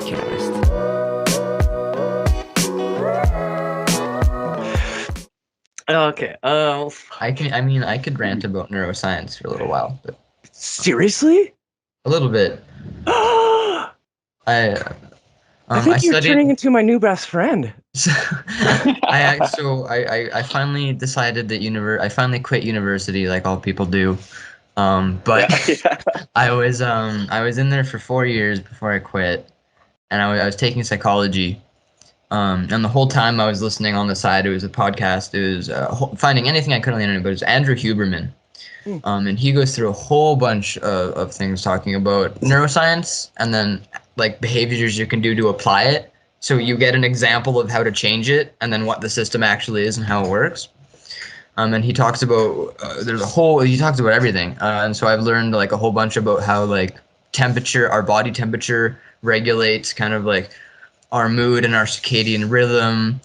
podcast. Okay. I could rant about neuroscience for a little while, but Seriously? a little bit. I I think you're studied. turning into my new best friend. I finally decided that I finally quit university like all people do. But I was in there for 4 years before I quit, and I was taking psychology. And the whole time I was listening on the side, it was a podcast. It was finding anything I could on the internet, but it was Andrew Huberman. And he goes through a whole bunch of things talking about neuroscience and then like behaviors you can do to apply it. So you get an example of how to change it and then what the system actually is and how it works. And he talks about he talks about everything. And so I've learned like a whole bunch about how like our body temperature regulates kind of like our mood and our circadian rhythm.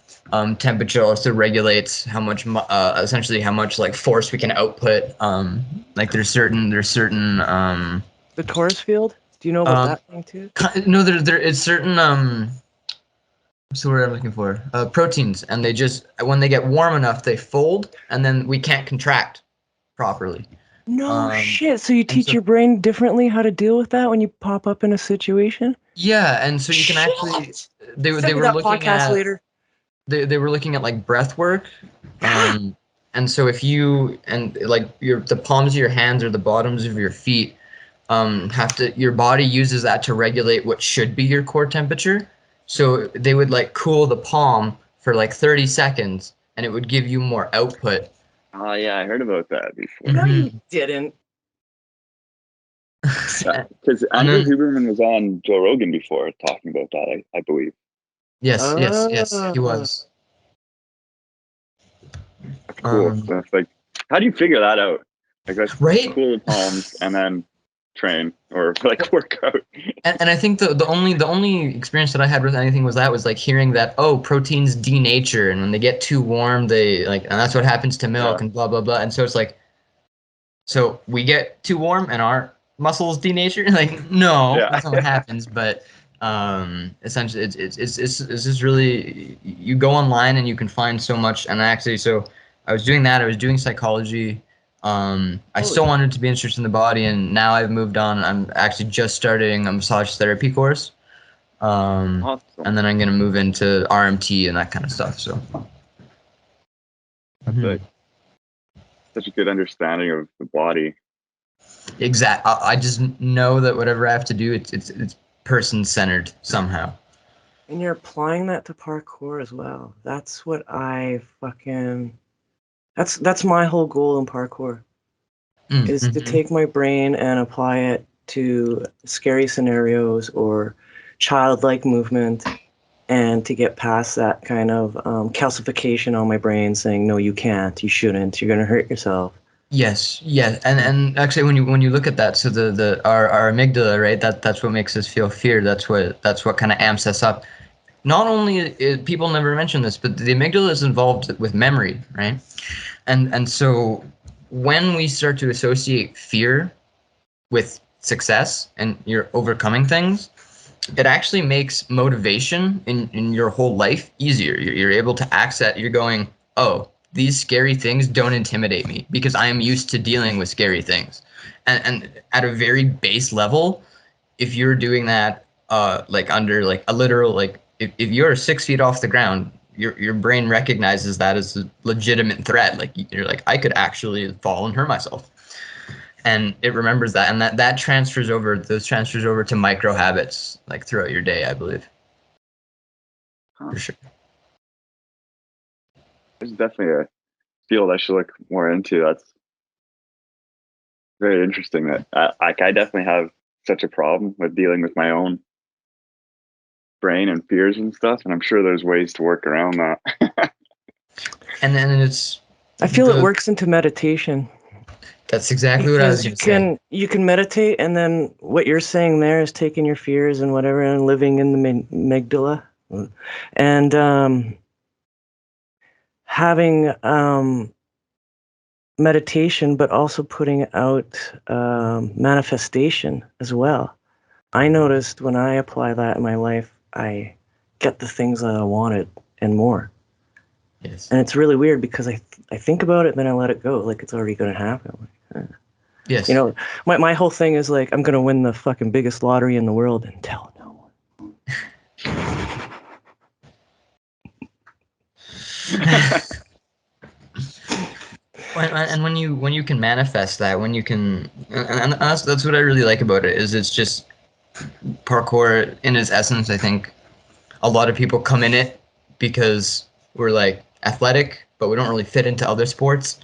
Temperature also regulates how much essentially how much like force we can output. Like there's certain The torus field? Do you know about that thing too? No, it's certain what's the word I'm looking for? Proteins, and they just when they get warm enough they fold, and then we can't contract properly. No shit. So you teach your brain differently how to deal with that when you pop up in a situation? Yeah, and so you can actually they were looking at later. They were looking at like breath work. And so if you like the palms of your hands or the bottoms of your feet your body uses that to regulate what should be your core temperature. So they would like cool the palm for like 30 seconds and it would give you more output. Oh yeah, I heard about that before. No, you didn't. Because Andrew Huberman was on Joe Rogan before talking about that, I believe. Yes, he was. Cool. That's like, how do you figure that out? Like, let's cool the palms and then train or like work out. And I think the only experience that I had with anything was like hearing that proteins denature, and when they get too warm they and that's what happens to milk and blah blah blah. And so it's like, so we get too warm and our muscles denature? Like no, that's not what happens. But essentially it's just really, you go online and you can find so much. And actually, so I was doing that. I was doing psychology. I still wanted to be interested in the body, and now I've moved on. I'm actually just starting a massage therapy course. Awesome. And then I'm going to move into RMT and that kind of stuff. So that's like such a good understanding of the body. Exactly. I just know that whatever I have to do, it's person-centered somehow. And you're applying that to parkour as well. That's what that's my whole goal in parkour, is to take my brain and apply it to scary scenarios or childlike movement, and to get past that kind of calcification on my brain saying, no, you can't, you shouldn't, you're going to hurt yourself. Yes. And actually when you look at that, so our amygdala, right, that's what makes us feel fear. That's what kind of amps us up. Not only people never mention this, but the amygdala is involved with memory, right? And so when we start to associate fear with success and you're overcoming things, it actually makes motivation in your whole life easier. You're able to access, you're going, oh, these scary things don't intimidate me because I am used to dealing with scary things. And at a very base level, if you're doing that like under like a literal, like if you're 6 feet off the ground, your brain recognizes that as a legitimate threat. Like you're like, I could actually fall and hurt myself. And it remembers that, and that transfers over to micro habits like throughout your day, I believe. For sure. There's definitely a field I should look more into. That's very interesting. That I definitely have such a problem with dealing with my own brain and fears and stuff, and I'm sure there's ways to work around that. And then I feel it works into meditation. That's exactly what I was going to say. You can meditate, and then what you're saying there is taking your fears and whatever and living in the amygdala, and having meditation, but also putting out manifestation as well. I noticed when I apply that in my life, I get the things that I wanted and more. Yes. And it's really weird because I think about it and then I let it go, like it's already going to happen. Like, Yes. You know, my whole thing is like, I'm going to win the fucking biggest lottery in the world and tell no one. And when you can manifest that, when you can, and that's what I really like about it, is it's just parkour in its essence. I think a lot of people come in it because we're like athletic, but we don't really fit into other sports,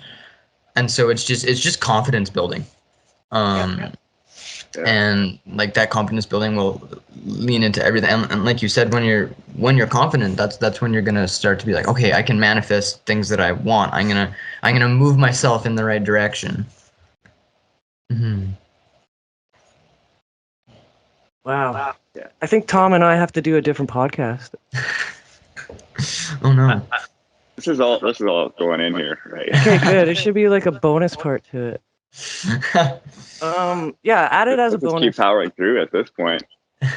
and so it's just confidence building. And like that confidence building will lean into everything. And like you said, when you're confident, that's when you're gonna start to be like, okay, I can manifest things that I want. I'm gonna move myself in the right direction. Mm-hmm. Wow. Yeah. I think Tom and I have to do a different podcast. Oh no. This is all going in here, right? Okay, good. It should be like a bonus part to it. Yeah, add it as a bonus. Keep powering through at this point. Okay.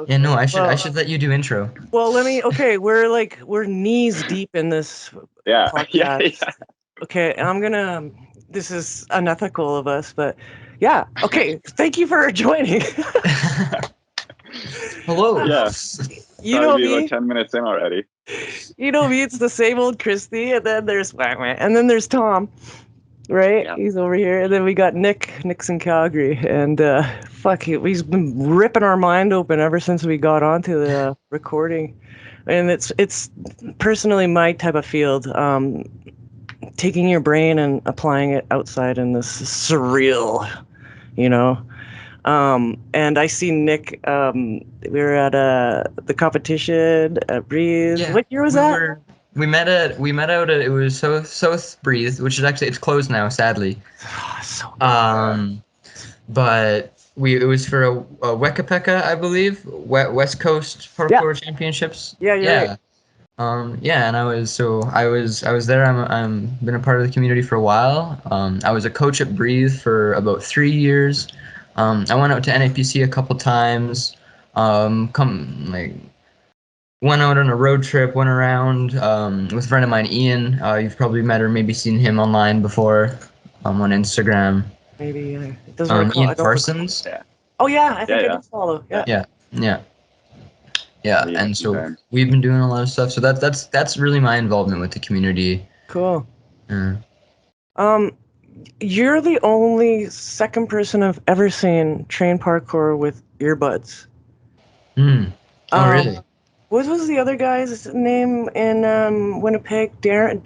Yeah, no, I should let you do intro. Well, we're knees deep in this podcast. Yeah. Okay, and this is unethical of us, but yeah. Okay, thank you for joining. Hello. Yeah. You know me. About 10 minutes in already. You know me. It's the same old Christy, and then there's Tom, right? Yeah. He's over here, and then we got Nick. Nick's in Calgary, and he's been ripping our mind open ever since we got onto the recording, and it's personally my type of field. Taking your brain and applying it outside in this surreal, you know. And I see Nick. We were at the competition at Breathe. Yeah, what year was that? We met out at, it was South Breathe, which is actually, it's closed now, sadly. So good. But it was for a Wekapeka, I believe, West Coast Parkour Championships. Yeah. Right. And I was there. I'm been a part of the community for a while. I was a coach at Breathe for about 3 years. I went out to NAPC a couple times. Went out on a road trip. Went around with a friend of mine, Ian. You've probably met or maybe seen him online before, on Instagram. Maybe it doesn't recall. Ian Parsons. Yeah. Oh yeah, I think I do follow. Yeah, and so we've been doing a lot of stuff. So that's really my involvement with the community. Cool. You're the only second person I've ever seen train parkour with earbuds. Oh, really? What was the other guy's name in Winnipeg? Daryl?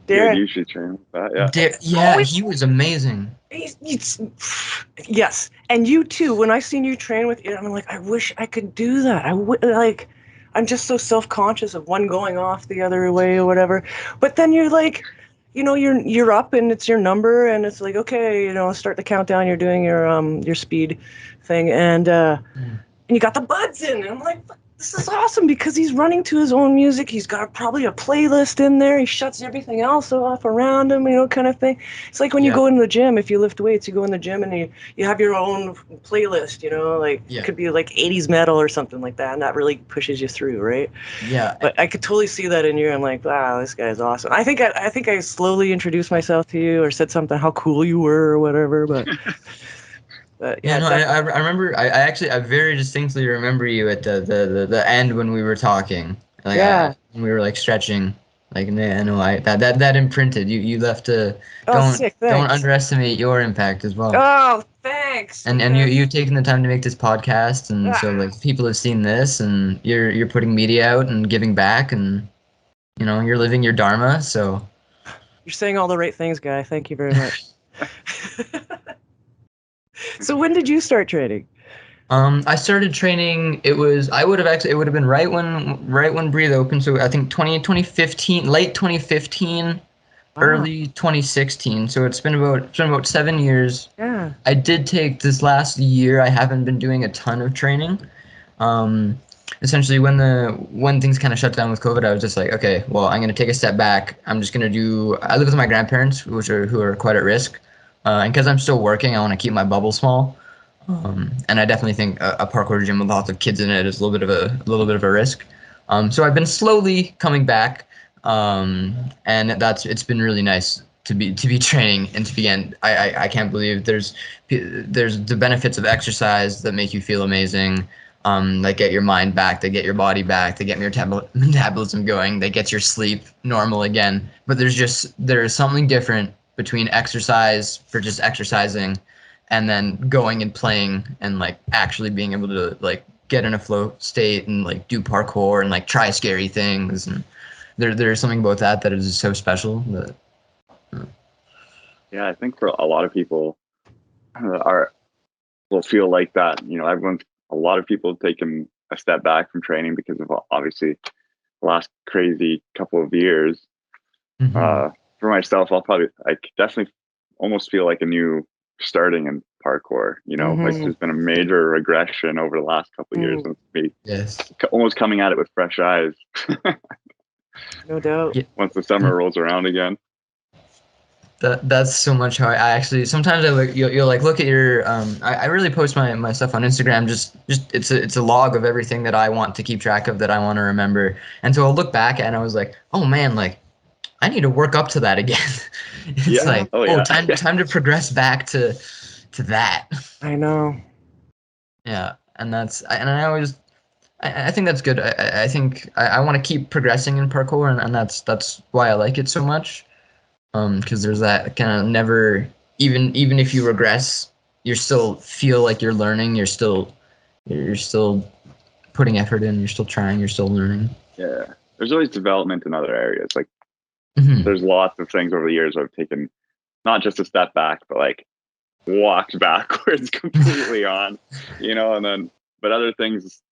Darren. You should train with that, yeah. He was amazing. Yes, and you too. When I seen you train with it, I'm like, I wish I could do that. I'm just so self-conscious of one going off the other way or whatever. But then you're like, you're up and it's your number and it's like, okay, start the countdown. You're doing your speed thing and you got the buds in. And I'm like, this is awesome because he's running to his own music. He's got probably a playlist in there. He shuts everything else off around him, kind of thing. It's like when you go in the gym, if you lift weights, you go in the gym and you have your own playlist, it could be like 80s metal or something like that. And that really pushes you through, right? Yeah. But I could totally see that in you. I'm like, wow, this guy's awesome. I think I slowly introduced myself to you or said something, how cool you were or whatever, but... I remember. I very distinctly remember you at the end when we were talking. When we were stretching. That imprinted. You left don't underestimate your impact as well. Oh, thanks. And you've taken the time to make this podcast, and so people have seen this, and you're putting media out and giving back, and you're living your dharma. So you're saying all the right things, Guy. Thank you very much. So when did you start training? I started training. It would have been right when Breathe opened. So I think 2015, late 2015, early 2016. So it's been about 7 years. Yeah. I did take this last year. I haven't been doing a ton of training. Essentially, when things kind of shut down with COVID, I was just like, okay, well, I'm gonna take a step back. I'm just gonna do. I live with my grandparents, who are quite at risk. And because I'm still working, I want to keep my bubble small. And I definitely think a parkour gym with lots of kids in it is a little bit of a risk. So I've been slowly coming back, and it's been really nice to be training and to begin. I can't believe there's the benefits of exercise that make you feel amazing. That get your mind back, they get your body back, they get your metabolism going, they get your sleep normal again. But there's something different between exercise for just exercising and then going and playing and like actually being able to like get in a flow state and like do parkour and like try scary things. And there's something about that is so special. Yeah, I think for a lot of people will feel like that. You know, a lot of people have taken a step back from training because of obviously the last crazy couple of years. Mm-hmm. For myself, I definitely almost feel like a new starting in parkour. You know, like there's been a major regression over the last couple of years, and me almost coming at it with fresh eyes. No doubt. Once the summer rolls around again. That's so much how I actually sometimes I look you'll like look at your I really post my stuff on Instagram just it's a log of everything that I want to keep track of, that I want to remember, and so I'll look back and I was like, oh man, like I need to work up to that again. It's like time to progress back to that. I know. Yeah, and I think that's good. I think I want to keep progressing in parkour, and that's why I like it so much. Because there's that kind of never, even if you regress, you still feel like you're learning. You're still putting effort in. You're still trying. You're still learning. Yeah, there's always development in other areas. Like there's lots of things over the years I've taken, not just a step back, but like walked backwards completely on, you know, and then but other things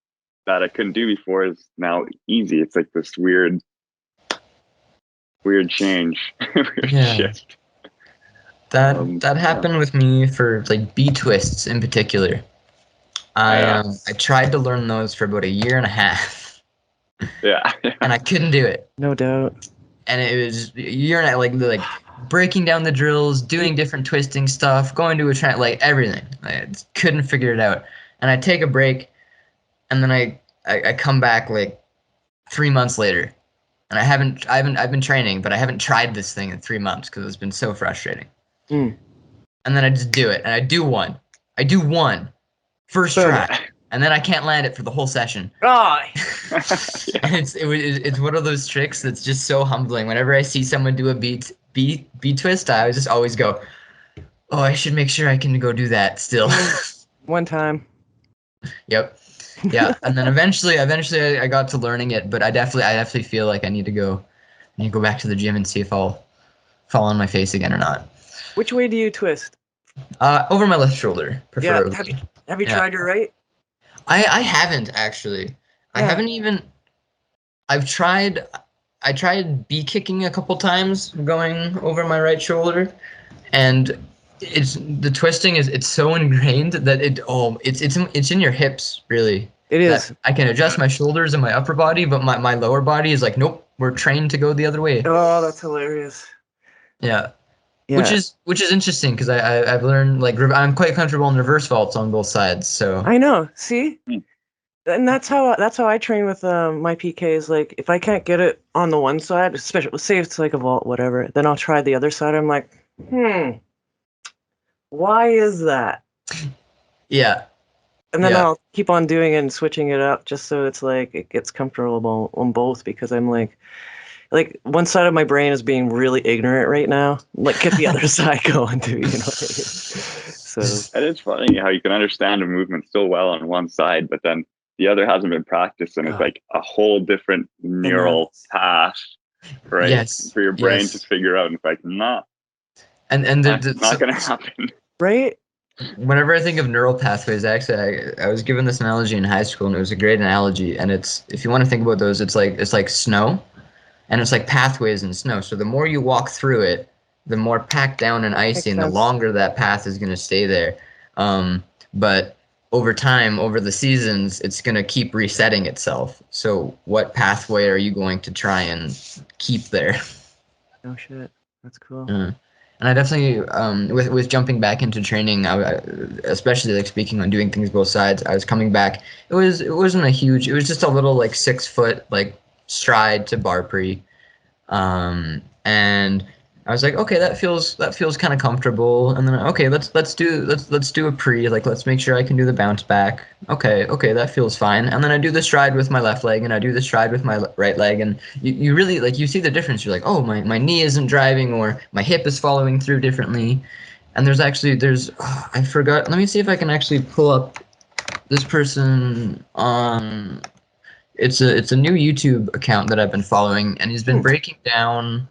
that I couldn't do before is now easy. It's like this weird change, weird shift. That happened with me for like B twists in particular. I tried to learn those for about a year and a half. Yeah. And I couldn't do it. No doubt. And it was a year and a like breaking down the drills, doing different twisting stuff, going to a like everything. I just couldn't figure it out. And I take a break, and then I come back like 3 months later. And I've been training, but I haven't tried this thing in 3 months because it's been so frustrating. And then I just do it, and I do one first try, and then I can't land it for the whole session. And it's one of those tricks that's just so humbling. Whenever I see someone do a B twist, I just always go, oh, I should make sure I can go do that still. One time. Yep. Yeah, and then eventually I got to learning it, but I definitely feel like I need to go back to the gym and see if I'll fall on my face again or not. Which way do you twist? Over my left shoulder, preferably. Yeah, have you tried your right? I haven't actually. Yeah. I haven't even. I tried B kicking a couple times, going over my right shoulder, and the twisting it's so ingrained that it's in your hips, really. It is. I can adjust my shoulders and my upper body, but my lower body is like, nope, we're trained to go the other way. Oh, that's hilarious. Yeah. Which is interesting because I've learned like I'm quite comfortable in reverse vaults on both sides. So I know. See, and that's how I train with my PKs. Like if I can't get it on the one side, especially say it's like a vault, whatever, then I'll try the other side. I'm like, why is that? Yeah. And then I'll keep on doing it and switching it up just so it's like it gets comfortable on both, because I'm like one side of my brain is being really ignorant right now. Like get the other side going too, you know what I mean? So and it's funny how you can understand a movement so well on one side, but then the other hasn't been practiced, and it's like a whole different neural path, right? Yes. For your brain to figure out. And it's like, not going to happen. Right? Whenever I think of neural pathways, actually, I was given this analogy in high school, and it was a great analogy. And it's, if you want to think about those, it's like snow, and it's like pathways in snow. So the more you walk through it, the more packed down and icy, and the longer that path is going to stay there. But over time, over the seasons, it's going to keep resetting itself. So what pathway are you going to try and keep there? Oh shit, that's cool. And I definitely, with jumping back into training, especially like speaking on doing things both sides, I was coming back. It wasn't a huge. It was just a little like 6 foot like stride to bar pre, and I was like, okay, that feels kind of comfortable. And then okay, let's do a pre. Like let's make sure I can do the bounce back. Okay, that feels fine. And then I do the stride with my left leg, and I do the stride with my right leg, and you really like you see the difference. You're like, oh, my knee isn't driving, or my hip is following through differently. And there's I forgot. Let me see if I can actually pull up this person on. It's a new YouTube account that I've been following, and he's been breaking down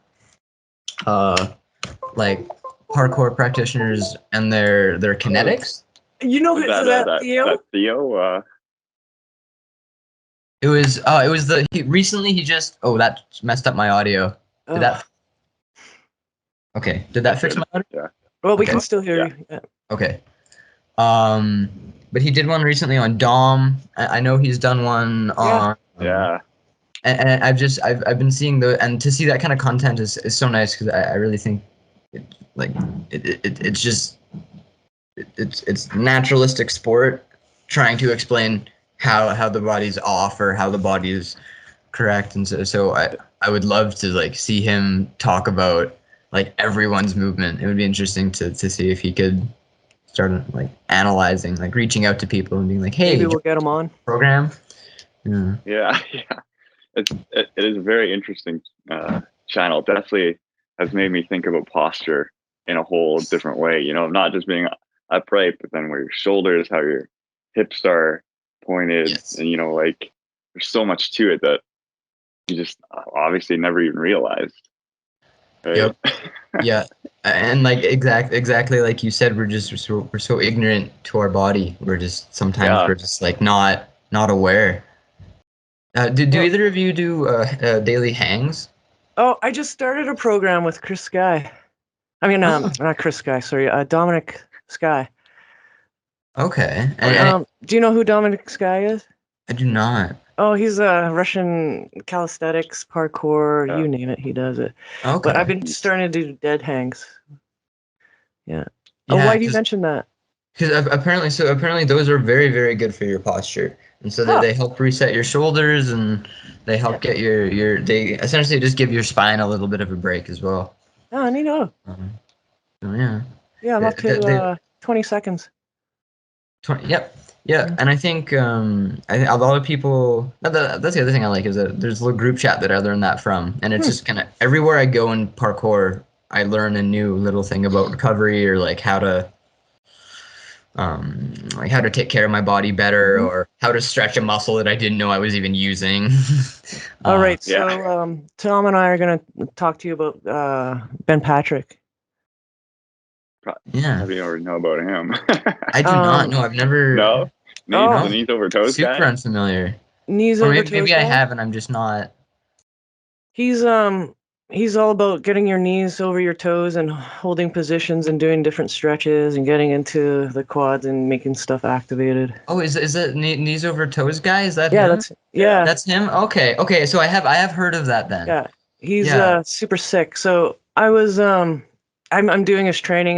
like parkour practitioners and their kinetics. You know that Theo? That Theo? It was recently he just that messed up my audio. Did that? Okay. Did that fix my audio? Yeah. Well, we can still hear you. Yeah. Okay. But he did one recently on Dom. I know he's done one on. Yeah. And I've been seeing and to see that kind of content is so nice because I really think it's naturalistic sport trying to explain how the body's off or how the body is correct, and so I would love to like see him talk about like everyone's movement. It would be interesting to see if he could start like analyzing, like reaching out to people and being like, hey, maybe we'll get him on program. Yeah. It is a very interesting channel. Definitely has made me think about posture in a whole different way. You know, not just being upright, but then where your shoulders, how your hips are pointed, and you know, like there's so much to it that you just obviously never even realized. Right? Yep. Yeah, and like exactly like you said, we're so ignorant to our body. We're just sometimes we're just like not aware. Do either of you do daily hangs? Oh, I just started a program with Chris Sky. I mean, not Chris Sky, sorry, Dominic Sky. Okay. Do you know who Dominic Sky is? I do not. Oh, he's a Russian calisthenics, parkour, you name it, he does it. Okay. But I've been starting to do dead hangs. Yeah. Oh, why do you mention that? Because apparently those are very, very good for your posture. And so they help reset your shoulders, and they help get they essentially just give your spine a little bit of a break as well. Oh, neat. So yeah. Yeah, I'm up to 20 seconds. 20, yep. Yeah, and I think a lot of people. That's the other thing I like is that there's a little group chat that I learned that from, and it's just kind of everywhere I go in parkour, I learn a new little thing about recovery or like how to take care of my body better or how to stretch a muscle that I didn't know I was even using. All right, so Tom and I are gonna talk to you about Ben Patrick. Yeah. How do you already know about him? I do not know. I've never. No? The knees over toes Super guy? unfamiliar. Knees over toes maybe guy? I have and I'm just not. He's all about getting your knees over your toes and holding positions and doing different stretches and getting into the quads and making stuff activated. Oh, is that knees over toes guy? Is that him? That's him? Okay, so I have heard of that then. Yeah. He's super sick. So I was I'm doing his training.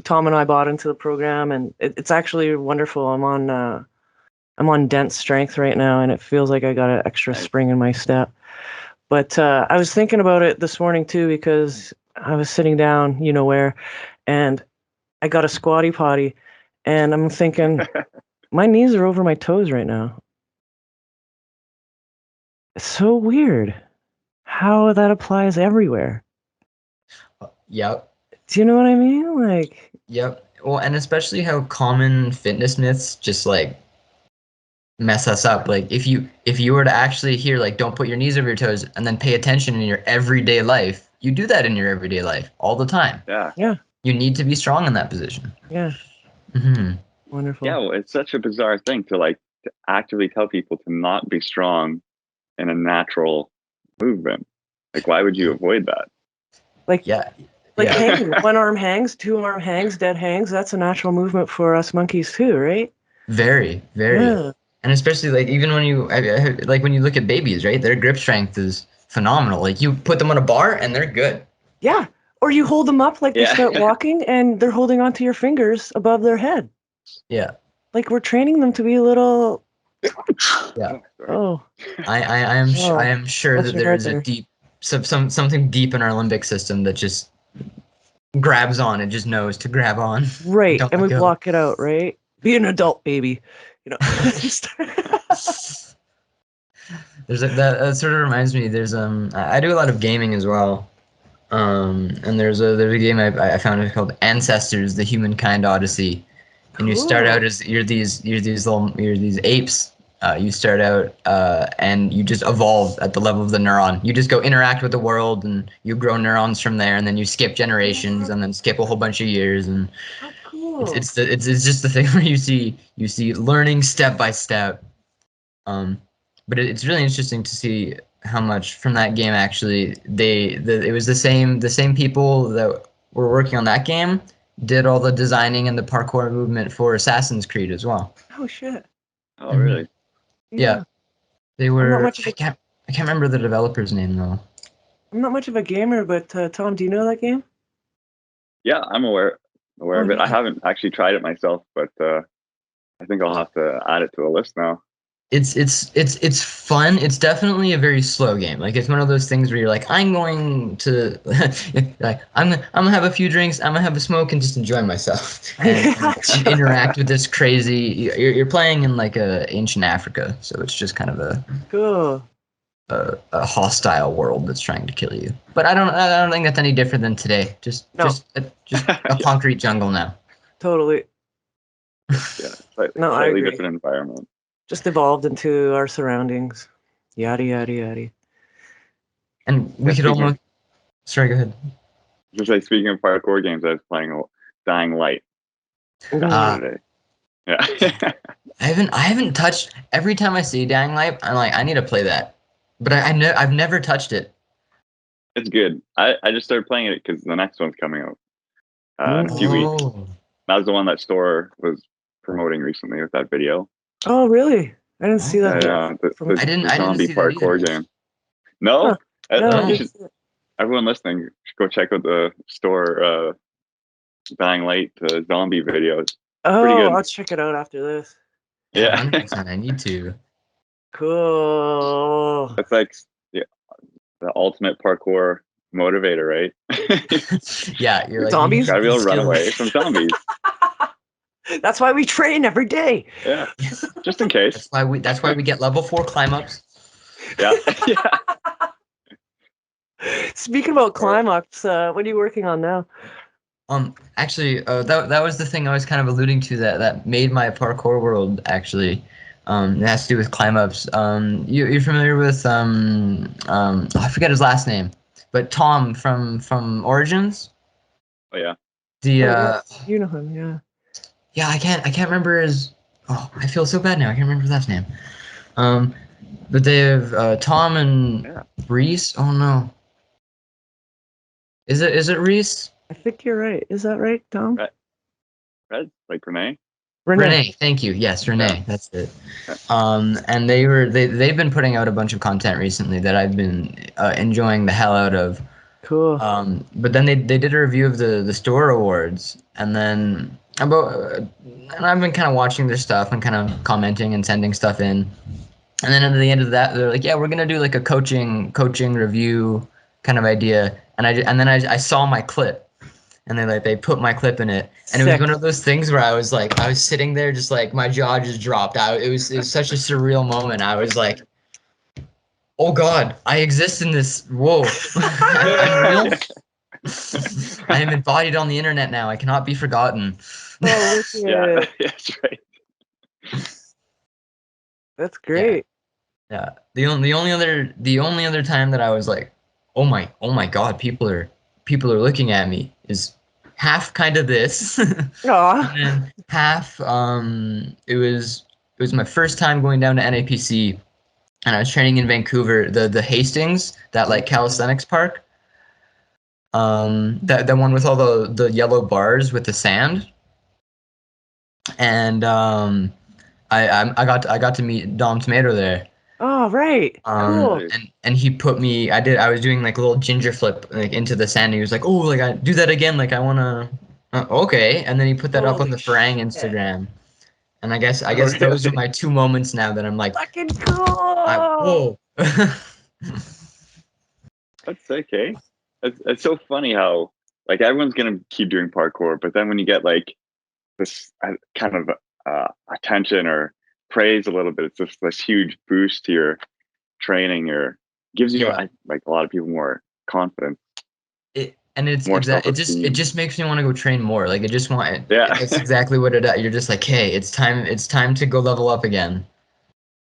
Tom and I bought into the program, and it's actually wonderful. I'm on dense strength right now, and it feels like I got an extra spring in my step. But I was thinking about it this morning too, because I was sitting down, you know where, and I got a squatty potty, and I'm thinking, my knees are over my toes right now. It's so weird how that applies everywhere. Yep. Do you know what I mean? Like. Yep. Well, and especially how common fitness myths just like mess us up. Like if you were to actually hear like don't put your knees over your toes and then pay attention in your everyday life, you do that in your everyday life all the time. Yeah. Yeah. You need to be strong in that position. Yeah. Mm-hmm. Wonderful. Yeah, well, it's such a bizarre thing to actively tell people to not be strong in a natural movement. Like, why would you avoid that? Hanging, one arm hangs, two arm hangs, dead hangs. That's a natural movement for us monkeys too, right? Very, very. Yeah. And especially like even when you when you look at babies, right? Their grip strength is phenomenal. Like you put them on a bar and they're good. Yeah. Or you hold them up like they start walking, and they're holding onto your fingers above their head. Yeah. Like we're training them to be a little. Yeah. Oh. I am sure that there is a deep, something deep in our limbic system that just grabs on. It just knows to grab on. Right, and we block it out. Right. Be an adult, baby. You know. That sort of reminds me. There's I do a lot of gaming as well. And there's a game I found called Ancestors: The Humankind Odyssey, and you start out as you're these apes. You start out and you just evolve at the level of the neuron. You just go interact with the world, and you grow neurons from there, and then you skip generations, and then skip a whole bunch of years, and it's just the thing where you see learning step by step. But it's really interesting to see how much from that game actually it was the same people that were working on that game did all the designing and the parkour movement for Assassin's Creed as well. Oh shit! Oh really? Yeah. They were. I can't remember the developer's name though. I'm not much of a gamer, but Tom, do you know that game? Yeah, I'm aware of it. I haven't actually tried it myself, but I think I'll have to add it to a list now. It's fun. It's definitely a very slow game. Like it's one of those things where you're like, I'm going to I'm gonna have a few drinks, I'm gonna have a smoke and just enjoy myself and interact with this crazy. You're playing in like ancient Africa, so it's just kind of a hostile world that's trying to kill you. But I don't think that's any different than today. Just a concrete jungle now. Totally. Yeah, slightly different environment. Just evolved into our surroundings. Yada, yada, yada. And we could almost... Sorry, go ahead. Just like speaking of parkour games, I was playing Dying Light. Yeah. I haven't touched... Every time I see Dying Light, I'm like, I need to play that. But I've never touched it. It's good. I just started playing it because the next one's coming out in a few weeks. That was the one that Store was promoting recently with that video. Oh, really? I didn't see that. Yeah, the zombie parkour game. No? No. Everyone listening, should go check out the Store Dying Light zombie videos. Oh, I'll check it out after this. Yeah. 100%, I need to. Cool. It's like the ultimate parkour motivator, right? Yeah, you're like zombies. Gotta be able to run away from zombies. That's why we train every day. Yeah, just in case. That's why we get level 4 climb ups. Yeah. Speaking about climb ups, what are you working on now? Actually, that was the thing I was kind of alluding to that made my parkour world actually. It has to do with climb ups. You're familiar with I forget his last name, but Tom from Origins. Oh yeah. You know him, yeah. Yeah, I can't remember his. Oh, I feel so bad now. I can't remember his last name. But they have Tom and Reese. Oh no. Is it Reese? I think you're right. Is that right, Tom? Red, like Renee. Renee, thank you. Yes, Renee. Yeah. That's it. And they've been putting out a bunch of content recently that I've been enjoying the hell out of. Cool. But then they did a review of the Store Awards, and then and I've been kind of watching their stuff and kind of commenting and sending stuff in, and then at the end of that, they're like, yeah, we're gonna do like a coaching review kind of idea, and then I saw my clip. And they put my clip in it, and it was one of those things where I was sitting there just like my jaw just dropped out. It was such a surreal moment. I was like, oh God, I exist in this. Whoa, I'm real. I am embodied on the internet now. I cannot be forgotten. Oh, yeah, that's right. That's great. Yeah. The only other time that I was like, oh my God, people are looking at me is half kind of this. And then half it was my first time going down to NAPC, and I was training in Vancouver, the Hastings, that like calisthenics park. That one with all the yellow bars with the sand. And I got to meet Dom Tomato there. Oh, right. Cool. And he put me. I was doing like a little ginger flip like into the sand. And he was like, "Oh, like I do that again. Like I wanna." Okay. And then he put that up on the Farang Instagram. And I guess those are my 2 moments now that I'm like, fucking cool. Whoa. That's okay. It's so funny how like everyone's gonna keep doing parkour, but then when you get like this kind of attention or praise a little bit, it's just this huge boost to your training or gives you like a lot of people more confidence. It just makes me want to go train more. Like that's exactly what it is. You're just like, hey, it's time to go level up again.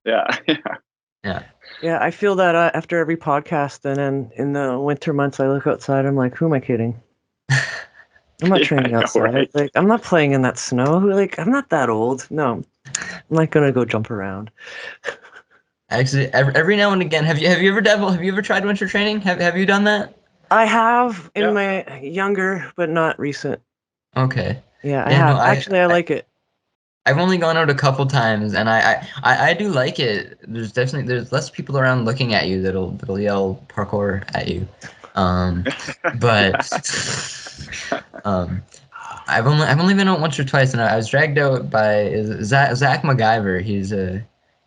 Yeah. Yeah, I feel that after every podcast, and then in the winter months I look outside, I'm like, who am I kidding? I'm not training outside. Right? Like I'm not playing in that snow. Like I'm not that old. No. I'm not gonna go jump around. Actually, every now and again, have you ever tried winter training? Have you done that? I have in my younger, but not recent. Okay. Yeah, I have. Actually, I like it. I've only gone out a couple times, and I do like it. There's less people around looking at you that'll yell parkour at you, but I've only been out once or twice, and I was dragged out by Zach MacGyver. He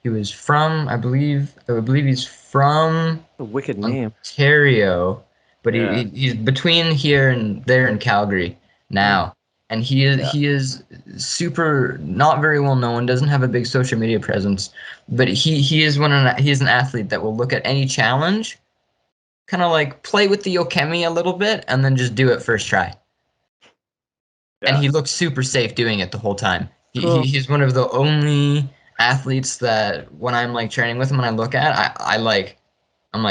was from I believe he's from a wicked name, Ontario, but he's between here and there in Calgary now. And he is super not very well known, doesn't have a big social media presence, but he's an athlete that will look at any challenge, kind of like play with the Yokemi a little bit, and then just do it first try. Yeah. And he looks super safe doing it the whole time. Cool. He's one of the only athletes that when I'm like training with him and I look at, I'm like,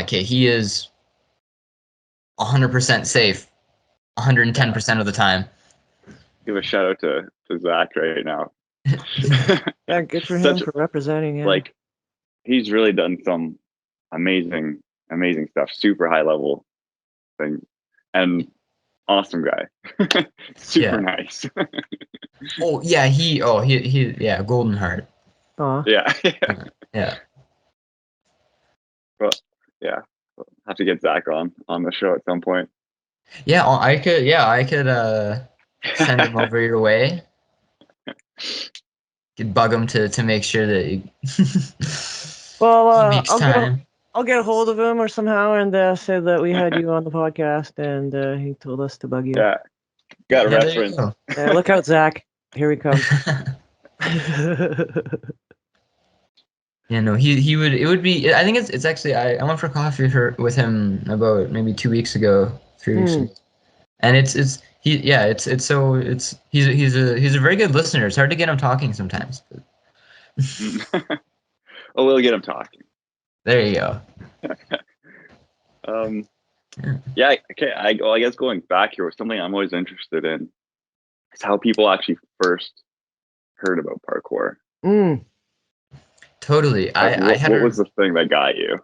hey, he is 100% safe, 110% of the time. Give a shout out to Zach right now. Yeah, good for him for representing. Yeah. Like, he's really done some amazing stuff. Super high level thing, and awesome guy. Super nice. He golden heart. Yeah. Yeah. Well, yeah. Have to get Zach on the show at some point. Yeah, I could send him over your way. Could bug him to make sure that he makes time. I'll get a hold of him or somehow and say that we had you on the podcast and he told us to bug you. Yeah, got a reference. Yeah, look out, Zach. Here he comes. Yeah, no, he would. It would be. I think it's actually. I went for coffee with him about maybe 2 weeks ago, 3 weeks ago, and he's a very good listener. It's hard to get him talking sometimes. Oh, we'll get him talking. There you go. Yeah. Okay. I guess going back here, something I'm always interested in is how people actually first heard about parkour. Totally. What was the thing that got you?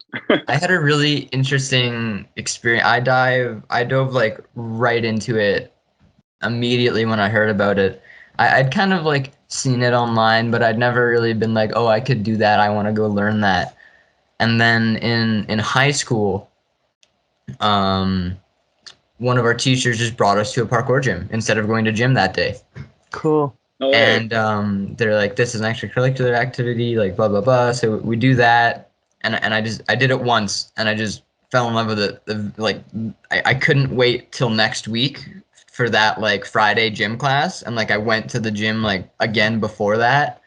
I had a really interesting experience. I dove like right into it immediately when I heard about it. I'd kind of like seen it online, but I'd never really been like, oh, I could do that. I want to go learn that. And then in high school, one of our teachers just brought us to a parkour gym instead of going to gym that day. Cool. And they're like, this is an extracurricular activity, like blah blah blah. So we do that, and I did it once, and I just fell in love with it. I couldn't wait till next week for that like Friday gym class, and like I went to the gym like again before that,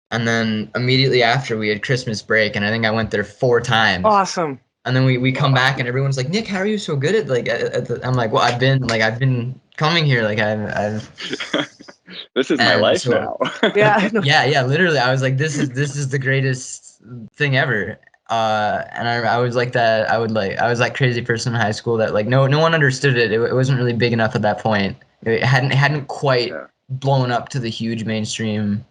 and then immediately after we had Christmas break, and I think I went there 4 times. Awesome. And then we come back and everyone's like, Nick, how are you so good at like? I'm like, well, I've been coming here, like I've. This is my life now. Yeah. Literally, I was like, this is the greatest thing ever. And I was like that. I was that crazy person in high school that like no one understood it. It wasn't really big enough at that point. It hadn't quite blown up to the huge mainstream.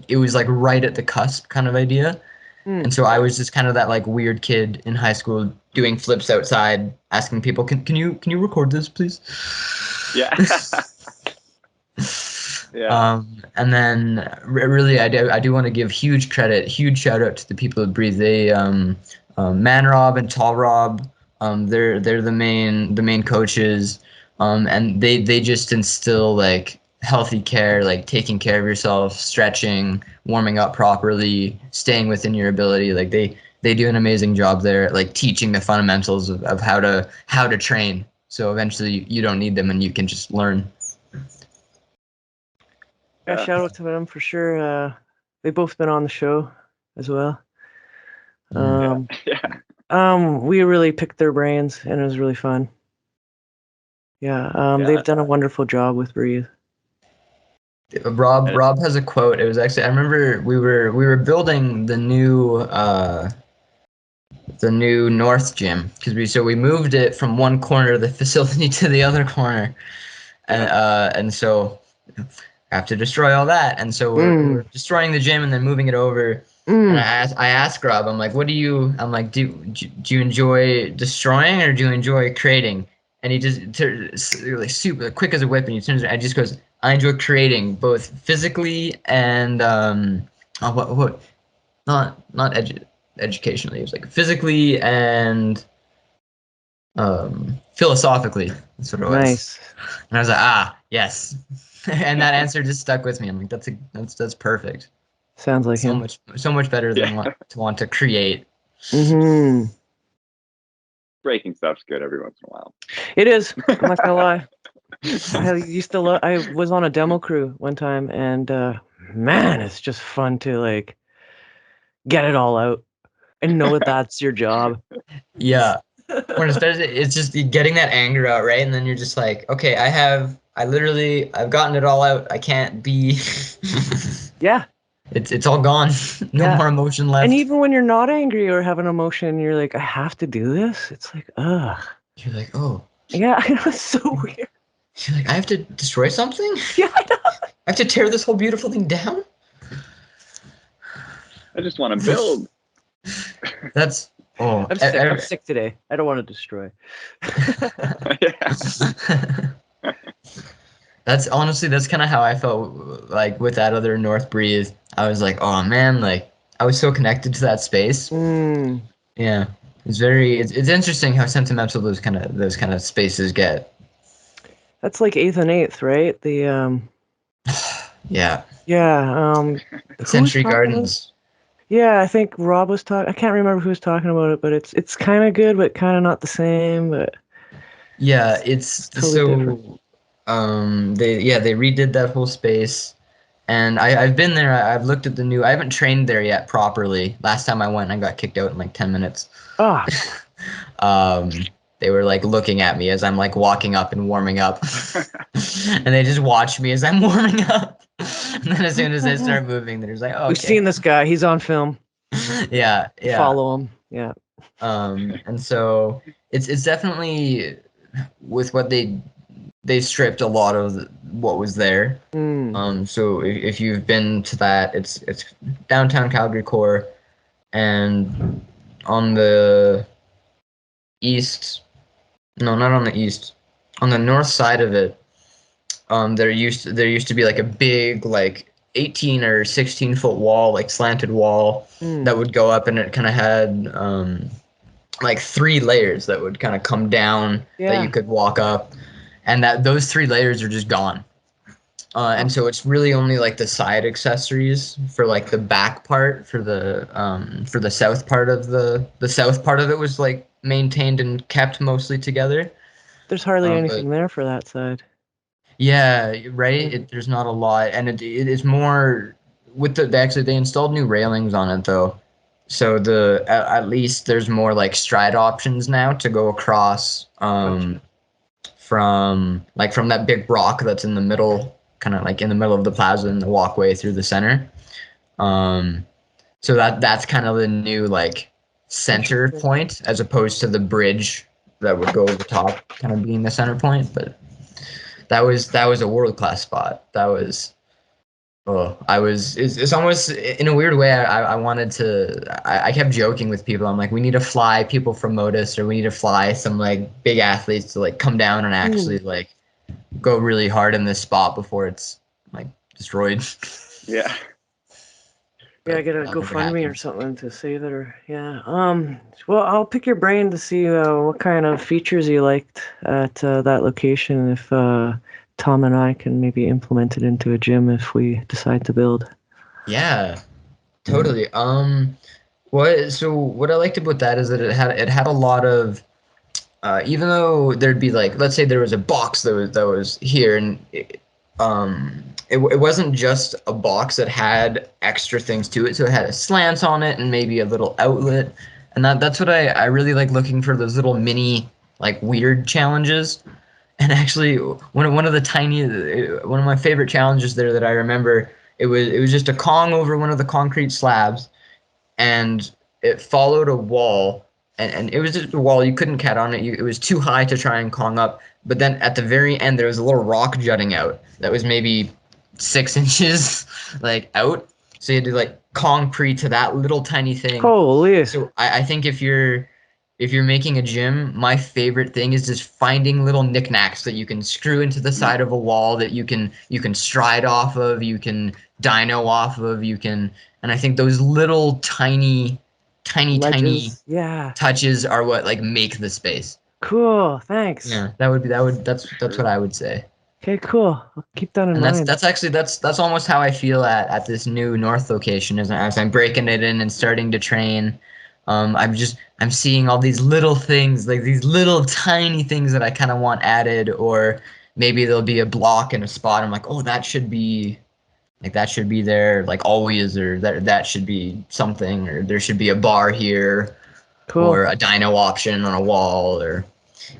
It was like right at the cusp kind of idea. And so I was just kind of that like weird kid in high school doing flips outside, asking people, can you record this, please? Yeah. Yeah. And then really, I do want to give huge shout out to the people at Breathe. They, Man Rob and Tall Rob, they're the main coaches, and they just instill like healthy care, like taking care of yourself, stretching, warming up properly, staying within your ability. Like they do an amazing job there, like teaching the fundamentals of how to train. So eventually you don't need them and you can just learn. Yeah, shout out to them for sure. They've both been on the show as well. We really picked their brains and it was really fun. Yeah, they've done a wonderful job with Breathe. Rob has a quote. It was actually, I remember we were building the new North gym because we moved it from one corner of the facility to the other corner, and so I have to destroy all that, and so we're destroying the gym and then moving it over. And I asked Rob, I'm like, do you enjoy destroying or do you enjoy creating? And he just like super quick as a whip, and he turns and just goes, I enjoy creating both physically and not educationally. It was like physically and philosophically. That's what it was. Nice. And I was like, yes. And that answer just stuck with me. I'm like, that's perfect. Sounds like him. So much better than want to create. Mm-hmm. Breaking stuff's good every once in a while. It is. I'm not gonna lie. I was on a demo crew one time, and man, it's just fun to like get it all out and know that that's your job. Yeah. When it's just getting that anger out, right? And then you're just like, okay, I've gotten it all out. I can't be. Yeah. It's all gone. No more emotion left. And even when you're not angry or have an emotion, you're like, I have to do this. It's like, ugh. You're like, oh. Yeah, I know, it's so weird. You're like, I have to destroy something? Yeah, I know. I have to tear this whole beautiful thing down? I just want to build. That's I'm sick. I'm sick today. I don't want to destroy. That's kind of how I felt like with that other North Breathe. I was like, oh man, like I was so connected to that space. Yeah, it's interesting how sentimental those kind of spaces get. That's like 8th and 8th, right? The yeah. Century Gardens. Yeah, I think Rob was talking. I can't remember who was talking about it, but it's kind of good, but kind of not the same. But yeah, it's totally so different. They redid that whole space, and I've been there. I've looked at the new. I haven't trained there yet properly. Last time I went, I got kicked out in like 10 minutes. They were like looking at me as I'm like walking up and warming up, and they just watch me as I'm warming up. And then as soon as I start moving, they're just like, "Oh, okay. We've seen this guy. He's on film." Yeah. Follow him. Yeah. And so it's definitely with what they stripped a lot of what was there. So if you've been to that, it's downtown Calgary core, and on the east, no, not on the east, on the north side of it, there used to be like a big like 18 or 16 foot wall, like slanted wall that would go up, and it kind of had like 3 layers that would kind of come down that you could walk up, and that those 3 layers are just gone. And so it's really only like the side accessories for like the back part for the south part of the south part of it was like maintained and kept mostly together. There's hardly anything there for that side. Yeah, right. There's not a lot, and it is more with they installed new railings on it though, so at least there's more like stride options now to go across from that big rock that's in the middle, kind of like in the middle of the plaza and the walkway through the center. So that's kind of the new like center point as opposed to the bridge that would go over top kind of being the center point. But that was a world-class spot. That was it's almost in a weird way. I wanted to. I kept joking with people. I'm like, we need to fly people from Modus, or we need to fly some like big athletes to like come down and actually like go really hard in this spot before it's like destroyed. Yeah. Yeah, I gotta GoFundMe or something to save it, or well, I'll pick your brain to see what kind of features you liked at that location. If Tom and I can maybe implement it into a gym if we decide to build. Yeah, totally. What I liked about that is that it had a lot of, even though there'd be like, let's say there was a box that was here, and it wasn't just a box that had extra things to it. So it had a slant on it and maybe a little outlet, and that's what I really like, looking for those little mini like weird challenges. And actually, one of my favorite challenges there that I remember, it was just a Kong over one of the concrete slabs, and it followed a wall, and it was just a wall. You couldn't cat on it. It was too high to try and Kong up. But then at the very end, there was a little rock jutting out that was maybe 6 inches like out. So you had to like Kong pre to that little tiny thing. Holy! So I think if you're making a gym, my favorite thing is just finding little knickknacks that you can screw into the side of a wall, that you can stride off of, you can dyno off of, and I think those little tiny Ledges. touches are what like make the space. Cool. Thanks. Yeah, that's what I would say. Okay, cool. I'll keep that in mind. And that's almost how I feel at this new North location, as I'm breaking it in and starting to train. I'm seeing all these little things, like these little tiny things that I kind of want added, or maybe there'll be a block in a spot. I'm like, oh, that should be there, like always, or that should be something, or there should be a bar here, cool. Or a dyno option on a wall, or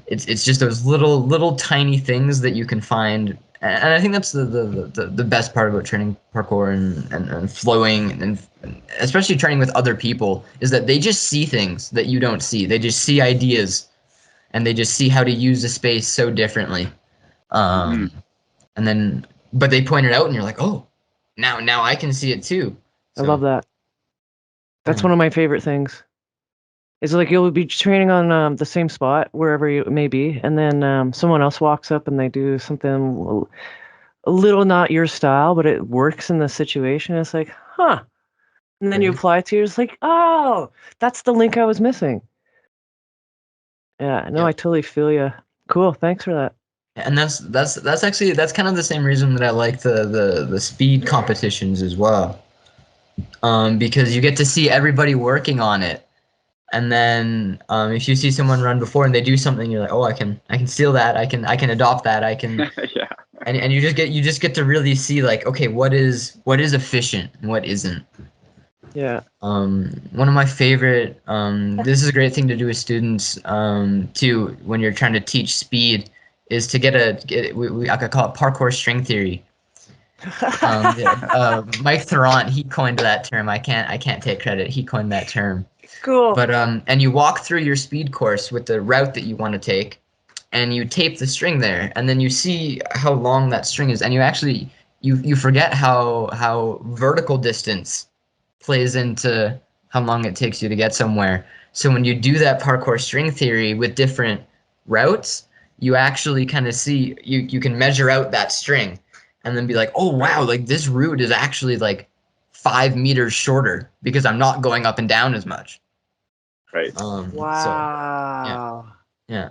it's just those little tiny things that you can find. And I think that's the best part about training parkour and flowing, and especially training with other people, is that they just see things that you don't see. They just see ideas, and they just see how to use a space so differently. And then, but they point it out, and you're like, oh, now I can see it too. So, I love that. That's one of my favorite things. It's like you'll be training on the same spot wherever you may be, and then someone else walks up and they do something a little not your style, but it works in the situation. It's like, huh. And then you apply it to it, it's like, oh, that's the link I was missing. Yeah, no, I totally feel you. Cool, thanks for that. And that's kind of the same reason that I like the speed competitions as well, because you get to see everybody working on it. And then if you see someone run before and they do something, you're like, oh, I can steal that. I can adopt that. I can. Yeah. And you just get to really see, like, okay, what is efficient and what isn't. Yeah. One of my favorite. This is a great thing to do with students too, when you're trying to teach speed, is to I could call it parkour string theory. Mike Therant, he coined that term. I can't take credit. He coined that term. Cool. But and you walk through your speed course with the route that you want to take, and you tape the string there, and then you see how long that string is, and you actually you forget how vertical distance plays into how long it takes you to get somewhere. So when you do that parkour string theory with different routes, you actually kind of see, you can measure out that string, and then be like, oh wow, like this route is actually like 5 meters shorter because I'm not going up and down as much. Right. Wow. So, yeah.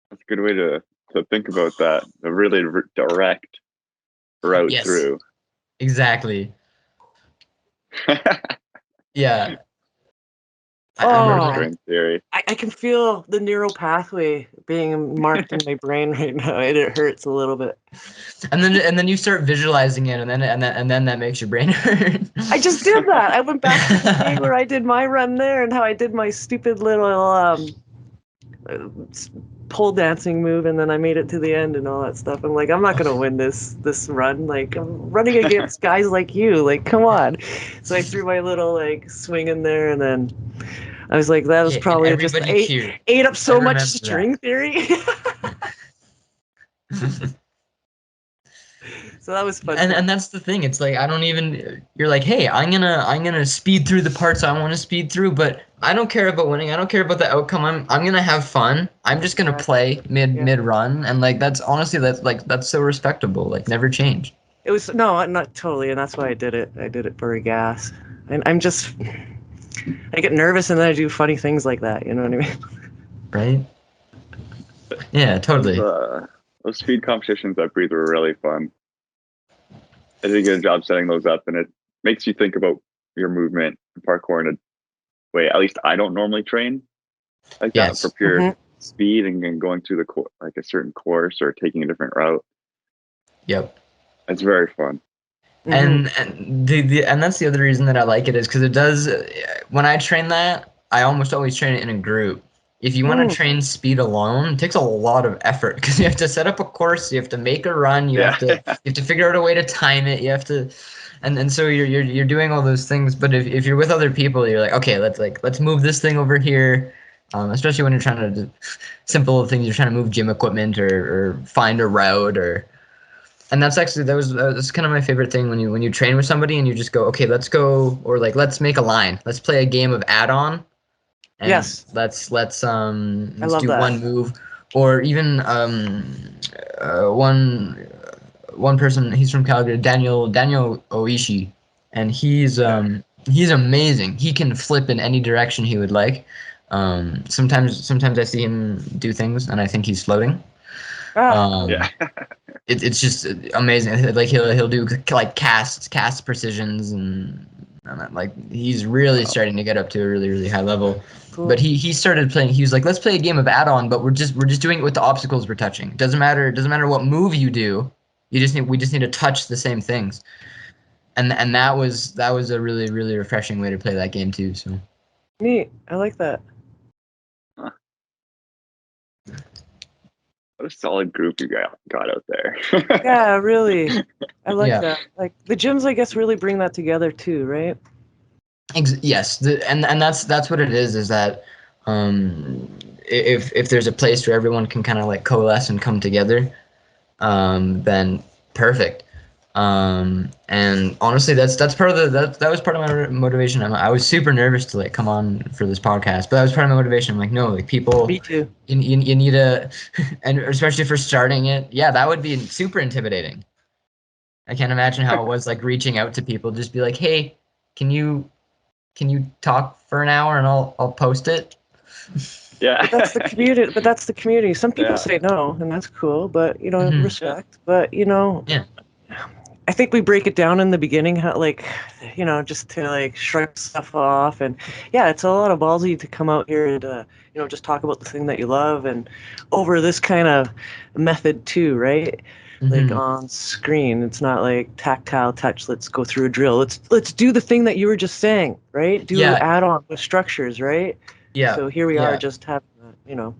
That's a good way to think about that. A really direct route through. Exactly. Yeah. String theory. I can feel the neural pathway being marked in my brain right now. It hurts a little bit. And then you start visualizing it, and then that makes your brain hurt. I just did that. I went back to the day where I did my run there, and how I did my stupid little pole dancing move, and then I made it to the end and all that stuff. I'm like, I'm not gonna win this run. Like, I'm running against guys like you. Like, come on. So I threw my little like swing in there, and then I was like, that was probably just ate up so much string theory. So that was fun. And that's the thing. It's like, you're like, hey, I'm gonna speed through the parts I want to speed through, but I don't care about winning. I don't care about the outcome. I'm gonna have fun. I'm just gonna play mid run, and like that's honestly that's so respectable. Like, never change. It was no, not totally, and that's why I did it. I did it for a gas. And I'm just, I get nervous and then I do funny things like that. You know what I mean? Right? Yeah, totally. Those speed competitions at Breathe were really fun. I did a good job setting those up, and it makes you think about your movement and parkour in a way. At least I don't normally train like that for pure speed and going through like a certain course or taking a different route. Yep. It's very fun. And that's the other reason that I like it is because it does. When I train that, I almost always train it in a group. If you want to train speed alone, it takes a lot of effort because you have to set up a course, you have to make a run, you have to figure out a way to time it, you have to, and so you're doing all those things. But if you're with other people, you're like, okay, let's move this thing over here. Especially when you're trying to do simple things, you're trying to move gym equipment or find a route and that's kind of my favorite thing when you train with somebody and you just go, okay, let's go, or like let's make a line, let's play a game of add-on. And yes. Let's do that. one move, or even one person. He's from Calgary, Daniel Oishi, and he's amazing. He can flip in any direction he would like. Sometimes I see him do things, and I think he's floating. It's just amazing. Like he'll do like cast precisions and like he's really starting to get up to a really, really high level. Cool. But he started playing. He was like, let's play a game of add-on, but we're just doing it with the obstacles we're touching. Doesn't matter what move you do. We just need to touch the same things. And that was a really, really refreshing way to play that game too. So neat. I like that. What a solid group you got out there. Yeah, really. I like that. Like the gyms, I guess, really bring that together too, right? Yes, and that's what it is that if there's a place where everyone can kind of like coalesce and come together, then perfect. And honestly, that's part of that was part of my motivation. I was super nervous to like come on for this podcast, but that was part of my motivation. I'm like, no, like people, me too. You need a, and especially for starting it, yeah, that would be super intimidating. I can't imagine how it was like reaching out to people, just be like, hey, can you talk for an hour and I'll post it? Yeah. But that's the community. Some people say no, and that's cool, but respect. But I think we break it down in the beginning, how like, just to like shrug stuff off, and it's a lot of ballsy to come out here and just talk about the thing that you love, and over this kind of method too, right? Like on screen, it's not like tactile touch. Let's go through a drill. Let's do the thing that you were just saying, right? Do add-on with structures, right? Yeah. So here we are, just having a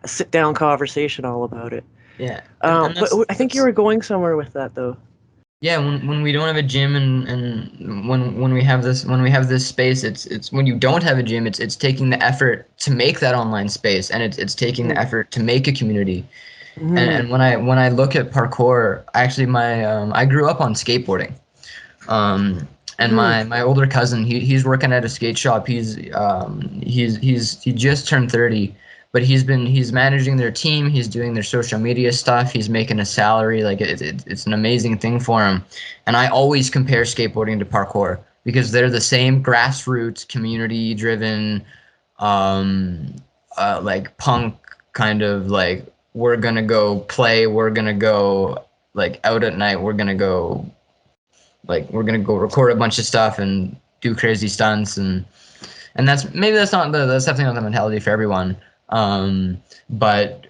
sit-down conversation all about it. Yeah. But I think you were going somewhere with that, though. Yeah, when we don't have a gym and when we have this space, it's when you don't have a gym, it's taking the effort to make that online space, and it's taking the effort to make a community. And when I look at parkour, actually I grew up on skateboarding. And my older cousin, he's working at a skate shop. He just turned 30, but he's managing their team. He's doing their social media stuff. He's making a salary. Like it's an amazing thing for him. And I always compare skateboarding to parkour because they're the same grassroots, community driven, like punk kind of like, we're gonna go play. We're gonna go like out at night. We're gonna go record a bunch of stuff and do crazy stunts and that's definitely not the mentality for everyone. But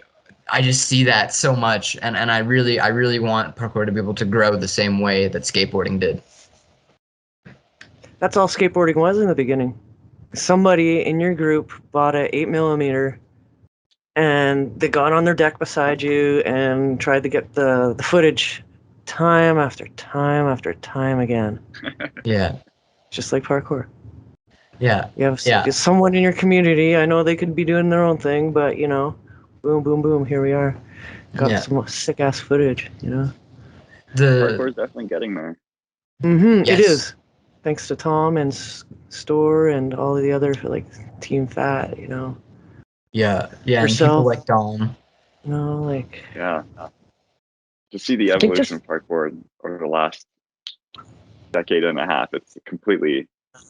I just see that so much, and I really want parkour to be able to grow the same way that skateboarding did. That's all skateboarding was in the beginning. Somebody in your group bought a 8mm, and they got on their deck beside you and tried to get the footage time after time after time again. Yeah. Just like parkour. Yeah. You have someone in your community. I know they could be doing their own thing, but boom, boom, boom. Here we are. Got some sick ass footage. The parkour is definitely getting there. Yes. It is. Thanks to Tom and Store and all of the other like Team Fat. Yeah. Yeah. Yourself. And people like Dom. Yeah. to see the evolution of parkour over the last decade and a half. It's completely,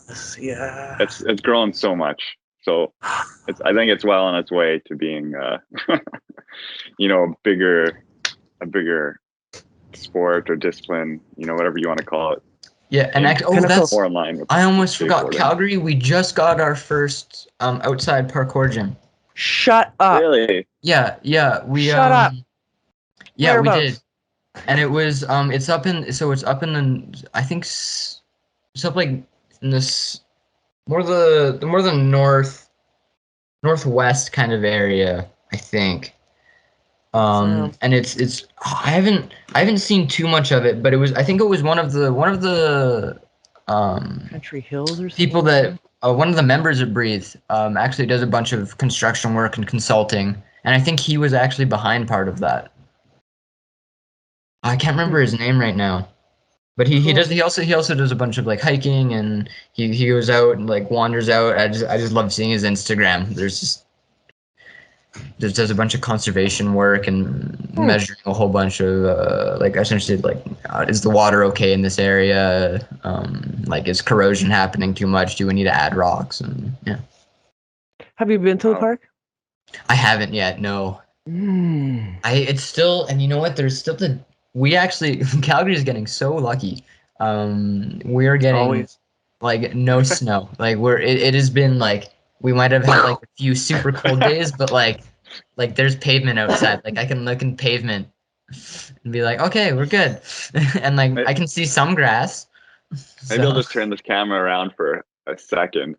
it's grown so much. So I think it's well on its way to being, you know, a bigger sport or discipline, you know, whatever you want to call it. Yeah, and that's more in line with I almost forgot. Calgary, we just got our first outside parkour gym. Shut up. Really? Yeah, we Shut up. Yeah, we did. And it was it's up in the, I think it's up like in this more the northwest kind of area, I think. And it's I haven't seen too much of it, but I think it was one of the Country Hills or something. People that one of the members of Breathe actually does a bunch of construction work and consulting, and I think he was actually behind part of that. I can't remember his name right now, but he also does a bunch of like hiking, and he goes out and like wanders out. I just love seeing his Instagram. Just does a bunch of conservation work and measuring a whole bunch of like essentially like is the water okay in this area? Like is corrosion happening too much? Do we need to add rocks? And yeah. Have you been to the park? I haven't yet. No. It's still, and you know what? There's still we actually Calgary is getting so lucky. We're getting like no snow. Like it has been like. We might have had like a few super cold days, but like there's pavement outside. Like I can look in pavement and be like, okay, we're good. And like I can see some grass. Maybe I'll just turn this camera around for a second.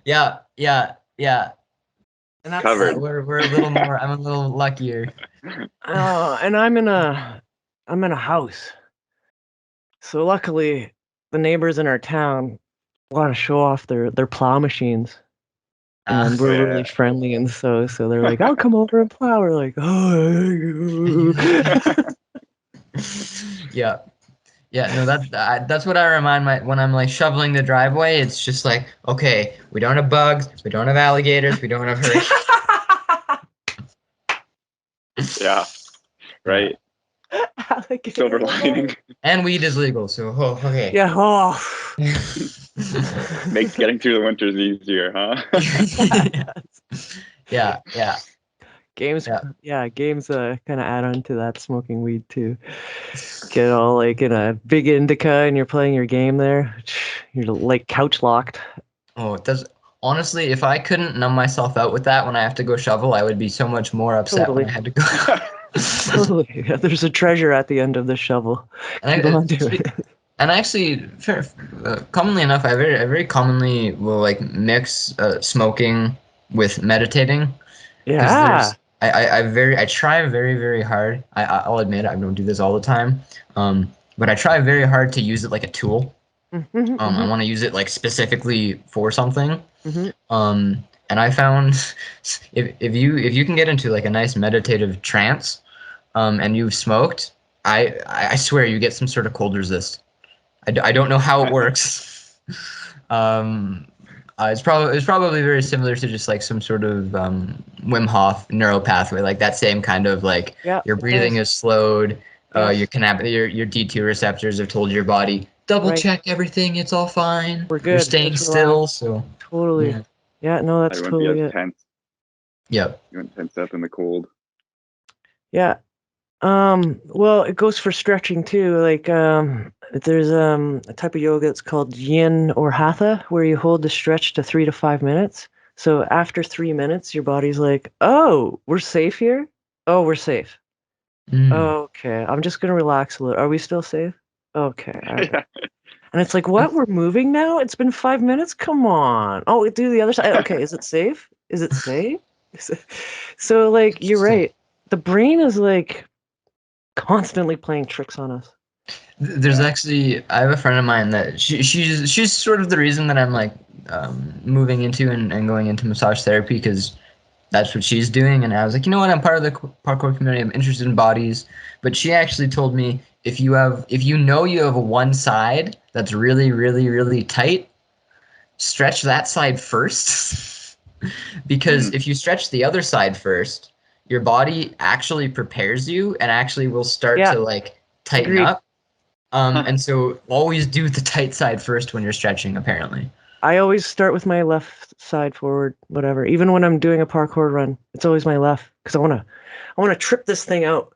Yeah. And that's covered. We're a little more. I'm a little luckier. And I'm in a house. So luckily, the neighbors in our town want to show off their plow machines, and we're really friendly, and so they're like, "I'll come over and plow." We're like, "Oh." Yeah. No, that's what I remind when I'm like shoveling the driveway. It's just like, okay, we don't have bugs, we don't have alligators, we don't have hurricanes. Yeah. Right. Silver lining. And weed is legal, so okay. Yeah. Oh. Makes getting through the winters easier, huh? Yeah. Games kind of add on to that, smoking weed too. Get all like in a big indica and you're playing your game there. You're like couch locked. Oh, it does. Honestly, if I couldn't numb myself out with that when I have to go shovel, I would be so much more upset when I had to go. Totally. Yeah, there's a treasure at the end of the shovel. And actually, commonly enough, I very commonly will like mix smoking with meditating. Yeah. I try very, very hard. I'll admit I don't do this all the time. But I try very hard to use it like a tool. I want to use it like specifically for something. And I found if you can get into like a nice meditative trance, and you've smoked, I swear you get some sort of cold resist. I don't know how it works. It's probably very similar to just like some sort of Wim Hof neural pathway, like that same kind of like your breathing is slowed, your D2 receptors have told your body double check everything, it's all fine. We're good. You're staying still, so totally. Yeah, no, that's totally it. Tense. Yep. You wouldn't tense up in the cold. Yeah. Well, it goes for stretching too. Like, there's a type of yoga that's called yin or hatha, where you hold the stretch to 3 to 5 minutes. So after 3 minutes, your body's like, "Oh, we're safe here. Oh, we're safe. Okay, I'm just gonna relax a little. Are we still safe? Okay." And it's like, "What? We're moving now? It's been 5 minutes. Come on. Oh, do the other side. Okay, is it safe? Is it safe?" So, like, you're right. The brain is like constantly playing tricks on us. There's actually, I have a friend of mine that she's sort of the reason that I'm like moving into and going into massage therapy, because that's what she's doing. And I was like, you know what, I'm part of the parkour community, I'm interested in bodies. But she actually told me, if you know you have one side that's really, really, really tight, stretch that side first. Because if you stretch the other side first, your body actually prepares you and actually will start to like tighten Agreed. up. And so always do the tight side first when you're stretching, apparently. I always start with my left side forward, whatever. Even when I'm doing a parkour run, it's always my left because I want to trip this thing out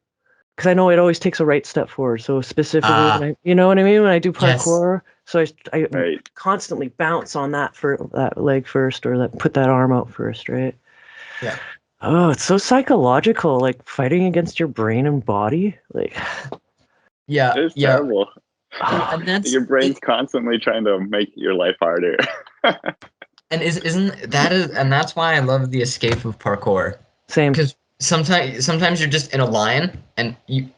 because I know it always takes a right step forward. So specifically, when you know what I mean? When I do parkour, so I constantly bounce on that leg first, or put that arm out first, right? Yeah. Oh, it's so psychological, like fighting against your brain and body, like. Yeah, it's terrible. And that's, your brain's constantly trying to make your life harder. And and that's why I love the escape of parkour. Same. Because sometimes you're just in a line and you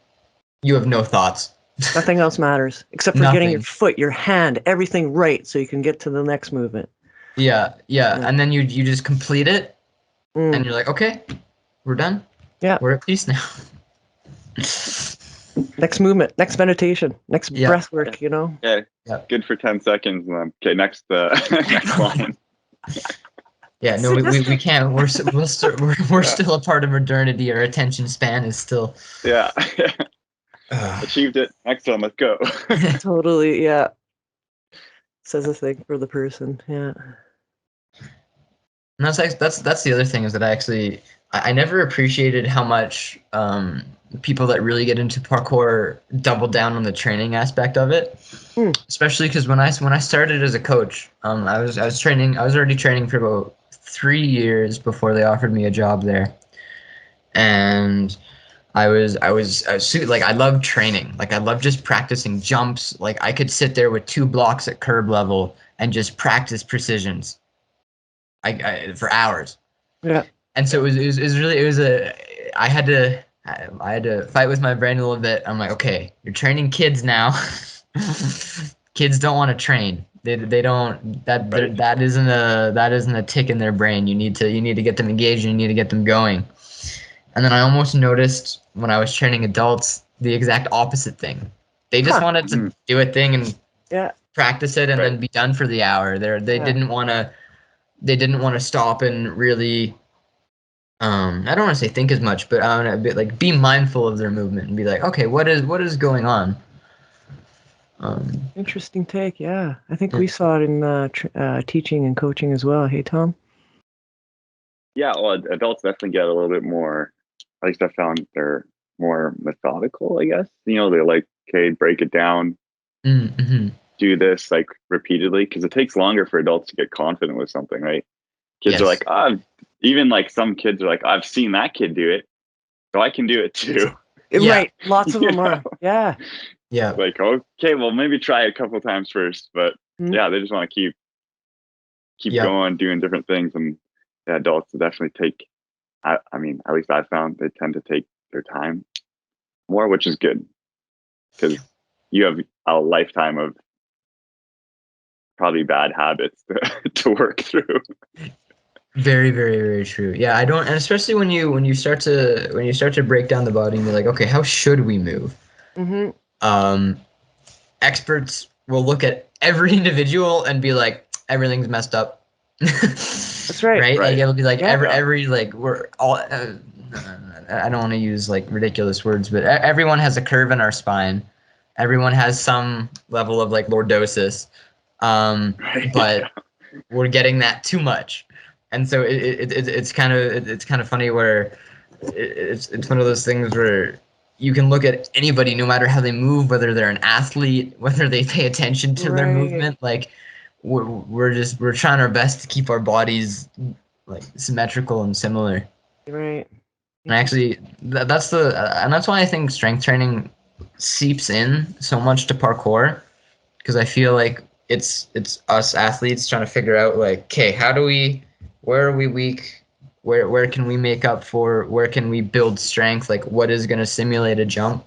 have no thoughts. Nothing else matters except for getting your foot, your hand, everything right so you can get to the next movement. Yeah. And then you just complete it, and you're like, okay, we're done. Yeah. We're at peace now. Next movement, next meditation, next breath work, you know? Yeah. Good for 10 seconds. And then, okay, next line. Yeah, no, we can't. We're still a part of modernity. Our attention span is still. Yeah. Achieved it. Next one, let's go. Totally, yeah. Says a thing for the person, yeah. And that's the other thing is that I never appreciated how much people that really get into parkour double down on the training aspect of it. Especially because when I started as a coach, I was already training for about 3 years before they offered me a job there, and I love training. Like I love just practicing jumps. Like I could sit there with 2 blocks at curb level and just practice precisions. For hours. Yeah. And so I had to fight with my brain a little bit. I'm like, okay, you're training kids now. Kids don't want to train. They don't. That isn't a tick in their brain. You need to get them engaged. You need to get them going. And then I almost noticed when I was training adults the exact opposite thing. They just wanted to do a thing and practice it and then be done for the hour. They didn't want to stop and really. I don't want to say think as much, but I want to be mindful of their movement and be like, okay, what is going on? Interesting take. Yeah, I think we saw it in teaching and coaching as well. Hey, Tom. Yeah, well, adults definitely get a little bit more. At least I found they're more methodical. I guess they're like, okay, break it down, do this like repeatedly because it takes longer for adults to get confident with something, right? Kids are like, even like some kids are like, I've seen that kid do it, so I can do it too. Right, lots of them are. Yeah. Yeah. Like, okay, well, maybe try it a couple times first, but they just want to keep going, doing different things, and adults definitely take. I mean, at least I found they tend to take their time more, which is good because you have a lifetime of probably bad habits to work through. Very, very, very true. Yeah, I don't, and especially when you start to break down the body and you're like, okay, how should we move? Experts will look at every individual and be like, everything's messed up. That's right. Right? Like it'll be like every like we're all. I don't want to use like ridiculous words, but everyone has a curve in our spine. Everyone has some level of like lordosis, but we're getting that too much. And so it's kind of funny where it's one of those things where you can look at anybody, no matter how they move, whether they're an athlete, whether they pay attention to their movement. Like we're trying our best to keep our bodies like symmetrical and similar. Right. And actually, that's why I think strength training seeps in so much to parkour, because I feel like it's us athletes trying to figure out like, okay, where are we weak? Where can we make up for? Where can we build strength? Like, what is going to simulate a jump?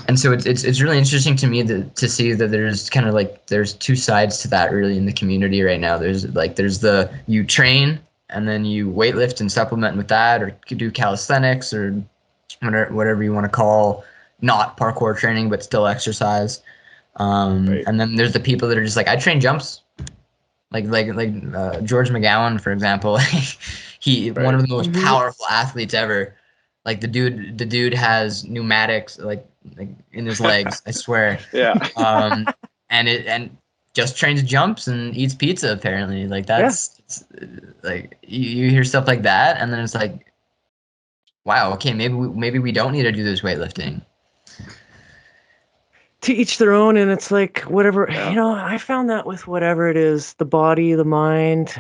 And so it's really interesting to me to see that there's kind of like there's 2 sides to that really in the community right now. There's the you train and then you weightlift and supplement with that, or you do calisthenics or whatever you want to call not parkour training but still exercise. And then there's the people that are just like, I train jumps. Like George McGowan, for example, one of the most powerful athletes ever. Like the dude has pneumatics like in his legs, I swear. Yeah. And just trains jumps and eats pizza apparently. Like that's like you hear stuff like that, and then it's like, wow, okay, maybe we don't need to do this weightlifting. To each their own, and it's like whatever, I found that with whatever it is, the body, the mind,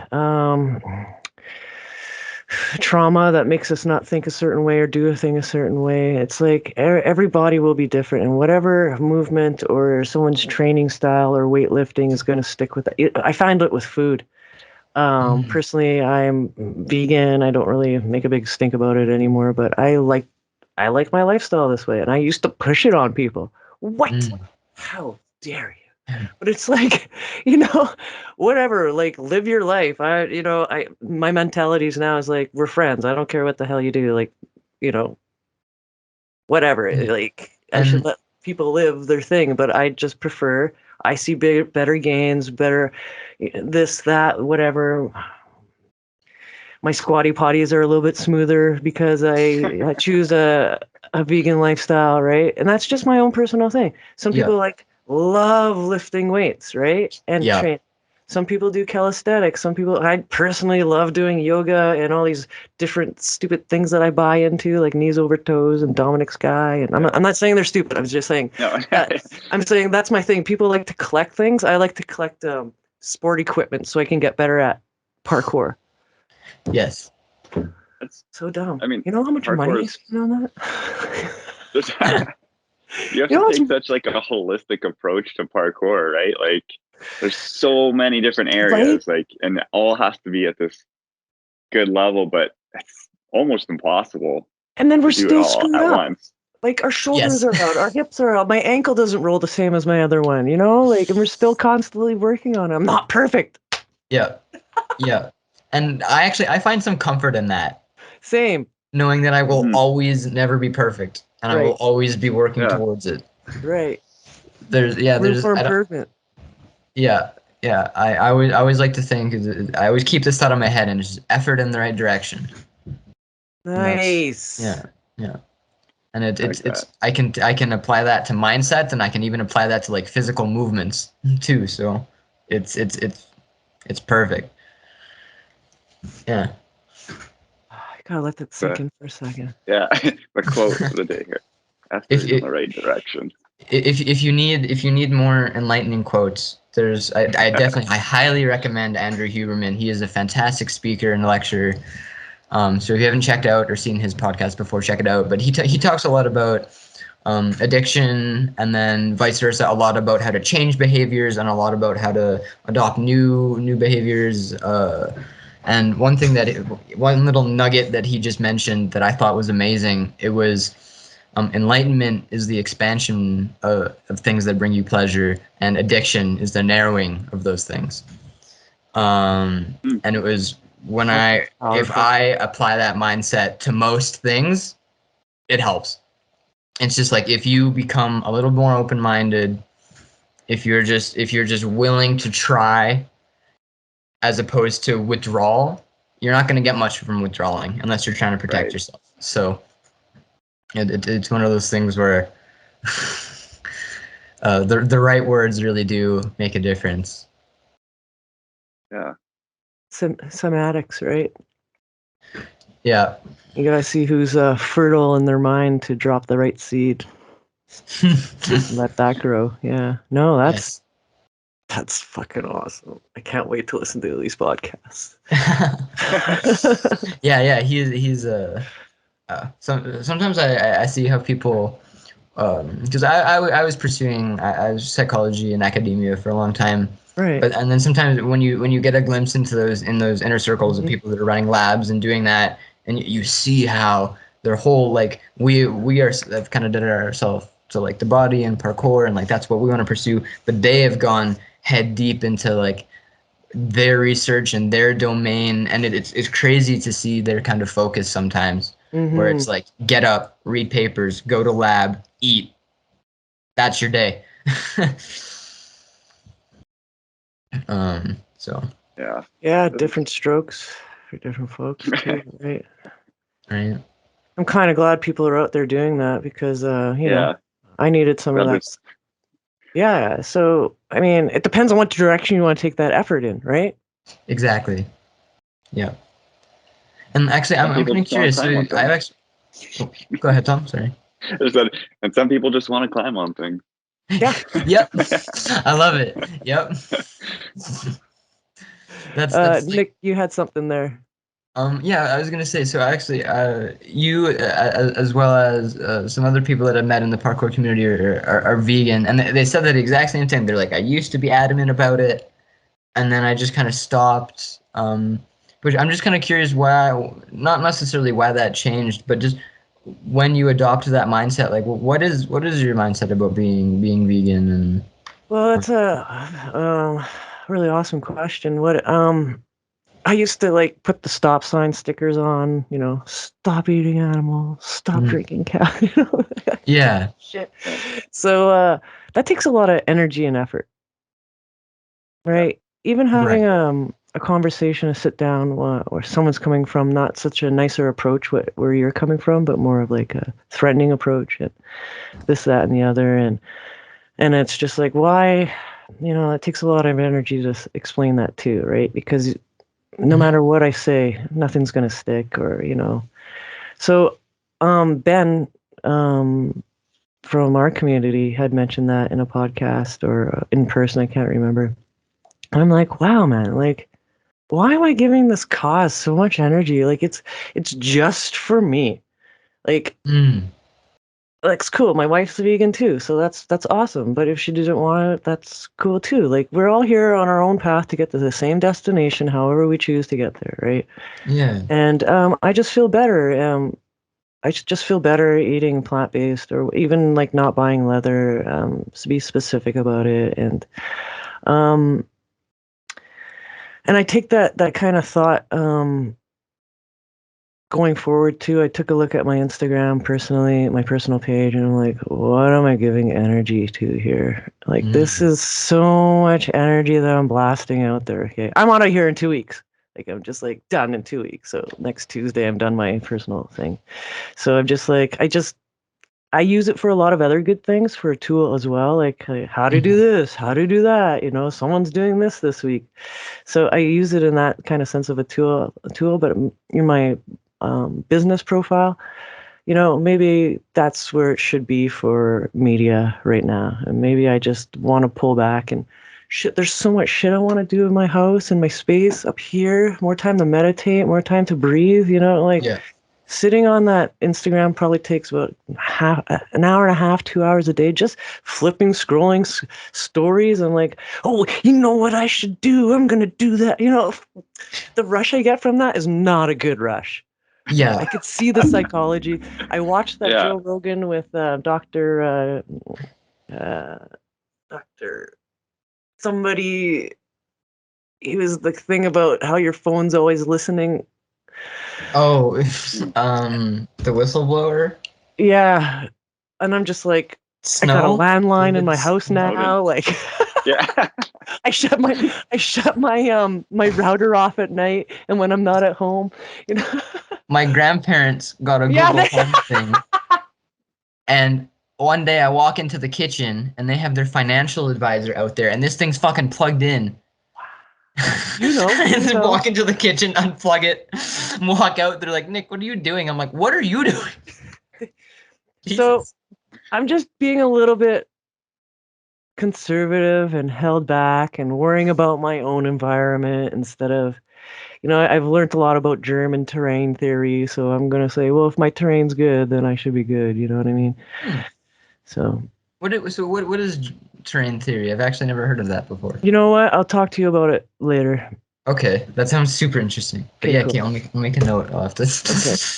trauma that makes us not think a certain way or do a thing a certain way. It's like every body will be different, and whatever movement or someone's training style or weightlifting is going to stick with that. I find it with food. Personally, I'm vegan. I don't really make a big stink about it anymore, but I like my lifestyle this way, and I used to push it on people. What? How dare you? But it's like, whatever, like live your life. My mentalities now is like, we're friends. I don't care what the hell you do. Like, whatever. Like I should let people live their thing, but I just prefer, I see better gains, better this, that, whatever. My squatty potties are a little bit smoother because I choose a vegan lifestyle, right? And that's just my own personal thing. Some people love lifting weights, right? And train. Some people do calisthenics. I personally love doing yoga and all these different stupid things that I buy into, like knees over toes and Dominic's guy. And I'm not saying they're stupid. I'm just saying I'm saying that's my thing. People like to collect things. I like to collect sport equipment so I can get better at parkour. Yes. It's so dumb. I mean, you know how much money I spend on that? You have to take such like a holistic approach to parkour, right? Like there's so many different areas, like, and it all has to be at this good level, but it's almost impossible. And then we're still screwed at up. Once. Like our shoulders are out, our hips are out, my ankle doesn't roll the same as my other one, like, and we're still constantly working on it. I'm not perfect. Yeah. And I find some comfort in that. Same. Knowing that I will always never be perfect, and I will always be working towards it. Right. There's room for improvement. I always like to think, I always keep this thought in my head, and it's just effort in the right direction. Nice. Yeah. And it's I can apply that to mindset, and I can even apply that to like physical movements too. So it's perfect. Yeah. I gotta let that sink in for a second. Yeah, the quote for the day here. Effort in the right direction. If you need more enlightening quotes, I highly recommend Andrew Huberman. He is a fantastic speaker and lecturer. So if you haven't checked out or seen his podcast before, check it out. But he talks a lot about addiction, and then vice versa, a lot about how to change behaviors, and a lot about how to adopt new behaviors. And one little nugget that he just mentioned that I thought was amazing, it was enlightenment is the expansion of things that bring you pleasure, and addiction is the narrowing of those things. And it was if I apply that mindset to most things, it helps. It's just like, if you become a little more open-minded, if you're just willing to try, as opposed to withdrawal, you're not going to get much from withdrawing unless you're trying to protect yourself. So it's one of those things where the right words really do make a difference. Yeah. Some addicts, right? Yeah. You gotta see who's fertile in their mind to drop the right seed. Let that grow. Yeah. No, that's fucking awesome. I can't wait to listen to these podcasts. Yeah. He's sometimes I see how people, because I was pursuing I was psychology and academia for a long time. Right. And then sometimes when you get a glimpse into those inner circles of people that are running labs and doing that, and you see how their whole, like, we have kind of done it ourselves to like the body and parkour, and like that's what we want to pursue, but they have gone head deep into like their research and their domain, and it's crazy to see their kind of focus sometimes, where it's like, get up, read papers, go to lab, eat. That's your day. So yeah, different strokes for different folks too, right? I'm kind of glad people are out there doing that because, you know, I needed some of that. Yeah. So, I mean, it depends on what direction you want to take that effort in, right? Exactly. Yeah. And actually, I'm kind of curious. So I've actually. Oh, go ahead, Tom. Sorry. And some people just want to climb on things. Yeah. Yep. I love it. Yep. That's Nick, you had something there. Yeah, I was gonna say. So actually, you as well as some other people that I've met in the parkour community are vegan, and they said that exact same thing. They're like, I used to be adamant about it, and then I just kind of stopped. But I'm just kind of curious why, not necessarily why that changed, but just when you adopted that mindset, like what is your mindset about being vegan and? Well, that's a really awesome question. What I used to like put the stop sign stickers on, you know, stop eating animals, stop drinking coffee. You know? Yeah. Shit. So that takes a lot of energy and effort, right? Even having a conversation, a sit down where someone's coming from not such a nicer approach where you're coming from, but more of like a threatening approach and this, that, and the other, and it's just like, why, you know, it takes a lot of energy to explain that too, right? Because no matter what I say, nothing's going to stick, or, you know. So, Ben, from our community had mentioned that in a podcast or in person, I can't remember. And I'm like, wow, man, like, why am I giving this cause so much energy? Like, it's just for me. Like, it's cool. My wife's a vegan too, so that's awesome. But if she didn't want it, that's cool too. Like, we're all here on our own path to get to the same destination, however we choose to get there, right? Yeah. And I just feel better. I just feel better eating plant-based, or even like not buying leather. To be specific about it, um, and I take that kind of thought going forward too. I took a look at my Instagram personally, my personal page, and I'm like, what am I giving energy to here? Like, this is so much energy that I'm blasting out there. Okay, I'm out of here in 2 weeks. Like, I'm just like done in 2 weeks. So next Tuesday, I'm done my personal thing. So I'm just like, I use it for a lot of other good things, for a tool as well, like how to do this, how to do that. You know, someone's doing this week, so I use it in that kind of sense of a tool. But in my business profile, you know, maybe that's where it should be for media right now, and maybe I just want to pull back and. Shit, there's so much shit I want to do in my house, in my space up here. More time to meditate, more time to breathe. You know, like. Yeah. Sitting on that Instagram probably takes about an hour and a half, 2 hours a day, just flipping, scrolling stories. I'm like, oh, you know what I should do? I'm going to do that. You know, the rush I get from that is not a good rush. Yeah. I could see the psychology. I watched that Joe Rogan with Dr. Somebody. He was the thing about how your phone's always listening. Oh, the whistleblower. Yeah, and I'm just like, Snow? I got a landline in my house now. Like, yeah, I shut my my router off at night, and when I'm not at home, you know. My grandparents got a Google Home thing, and one day I walk into the kitchen and they have their financial advisor out there, and this thing's fucking plugged in. You know, and then walk into the kitchen, unplug it, walk out. They're like, Nick, what are you doing? I'm like, what are you doing? So I'm just being a little bit conservative and held back and worrying about my own environment instead of, you know, I've learned a lot about German terrain theory, so I'm going to say, well, if my terrain's good, then I should be good. You know what I mean? So what is terrain theory? I've actually never heard of that before. You know what? I'll talk to you about it later. Okay, that sounds super interesting. But okay, yeah, cool. okay, I'll make a note of this.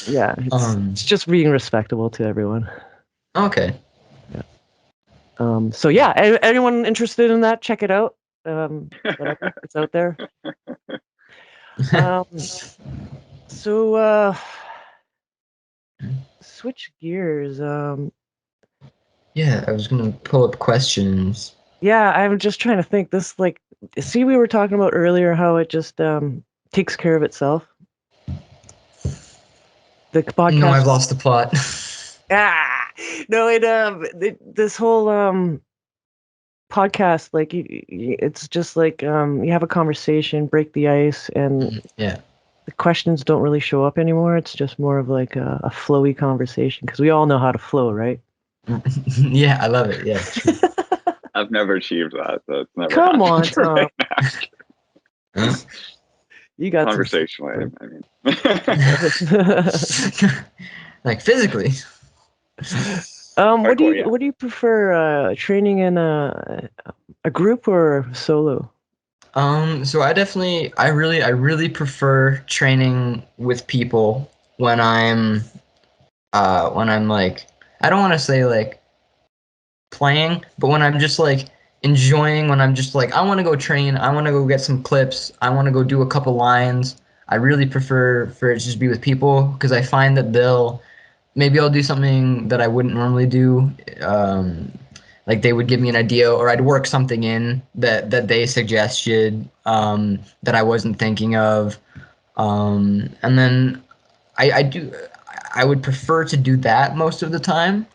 Okay. Yeah, it's just being respectable to everyone. Okay. Yeah. So yeah, anyone interested in that, check it out. Whatever, it's out there. So switch gears. Yeah, I was gonna pull up questions. Yeah, I'm just trying to think. This, like, see, we were talking about earlier how it just takes care of itself. The podcast. No, I've lost the plot. This whole podcast, like it's just like you have a conversation, break the ice, and yeah, the questions don't really show up anymore. It's just more of like a flowy conversation because we all know how to flow, right? Yeah, I love it. Yeah, I've never achieved that, so it's never. Come on, Tom. You got conversationally. I mean, like physically. What do you prefer? Training in a group or solo? So I really prefer training with people when I'm like, I don't want to say like playing, but when I'm just like enjoying, when I'm just like, I want to go train, I want to go get some clips, I want to go do a couple lines. I really prefer for it to just be with people because I find that maybe I'll do something that I wouldn't normally do. Like they would give me an idea or I'd work something in that they suggested that I wasn't thinking of. And then I would prefer to do that most of the time.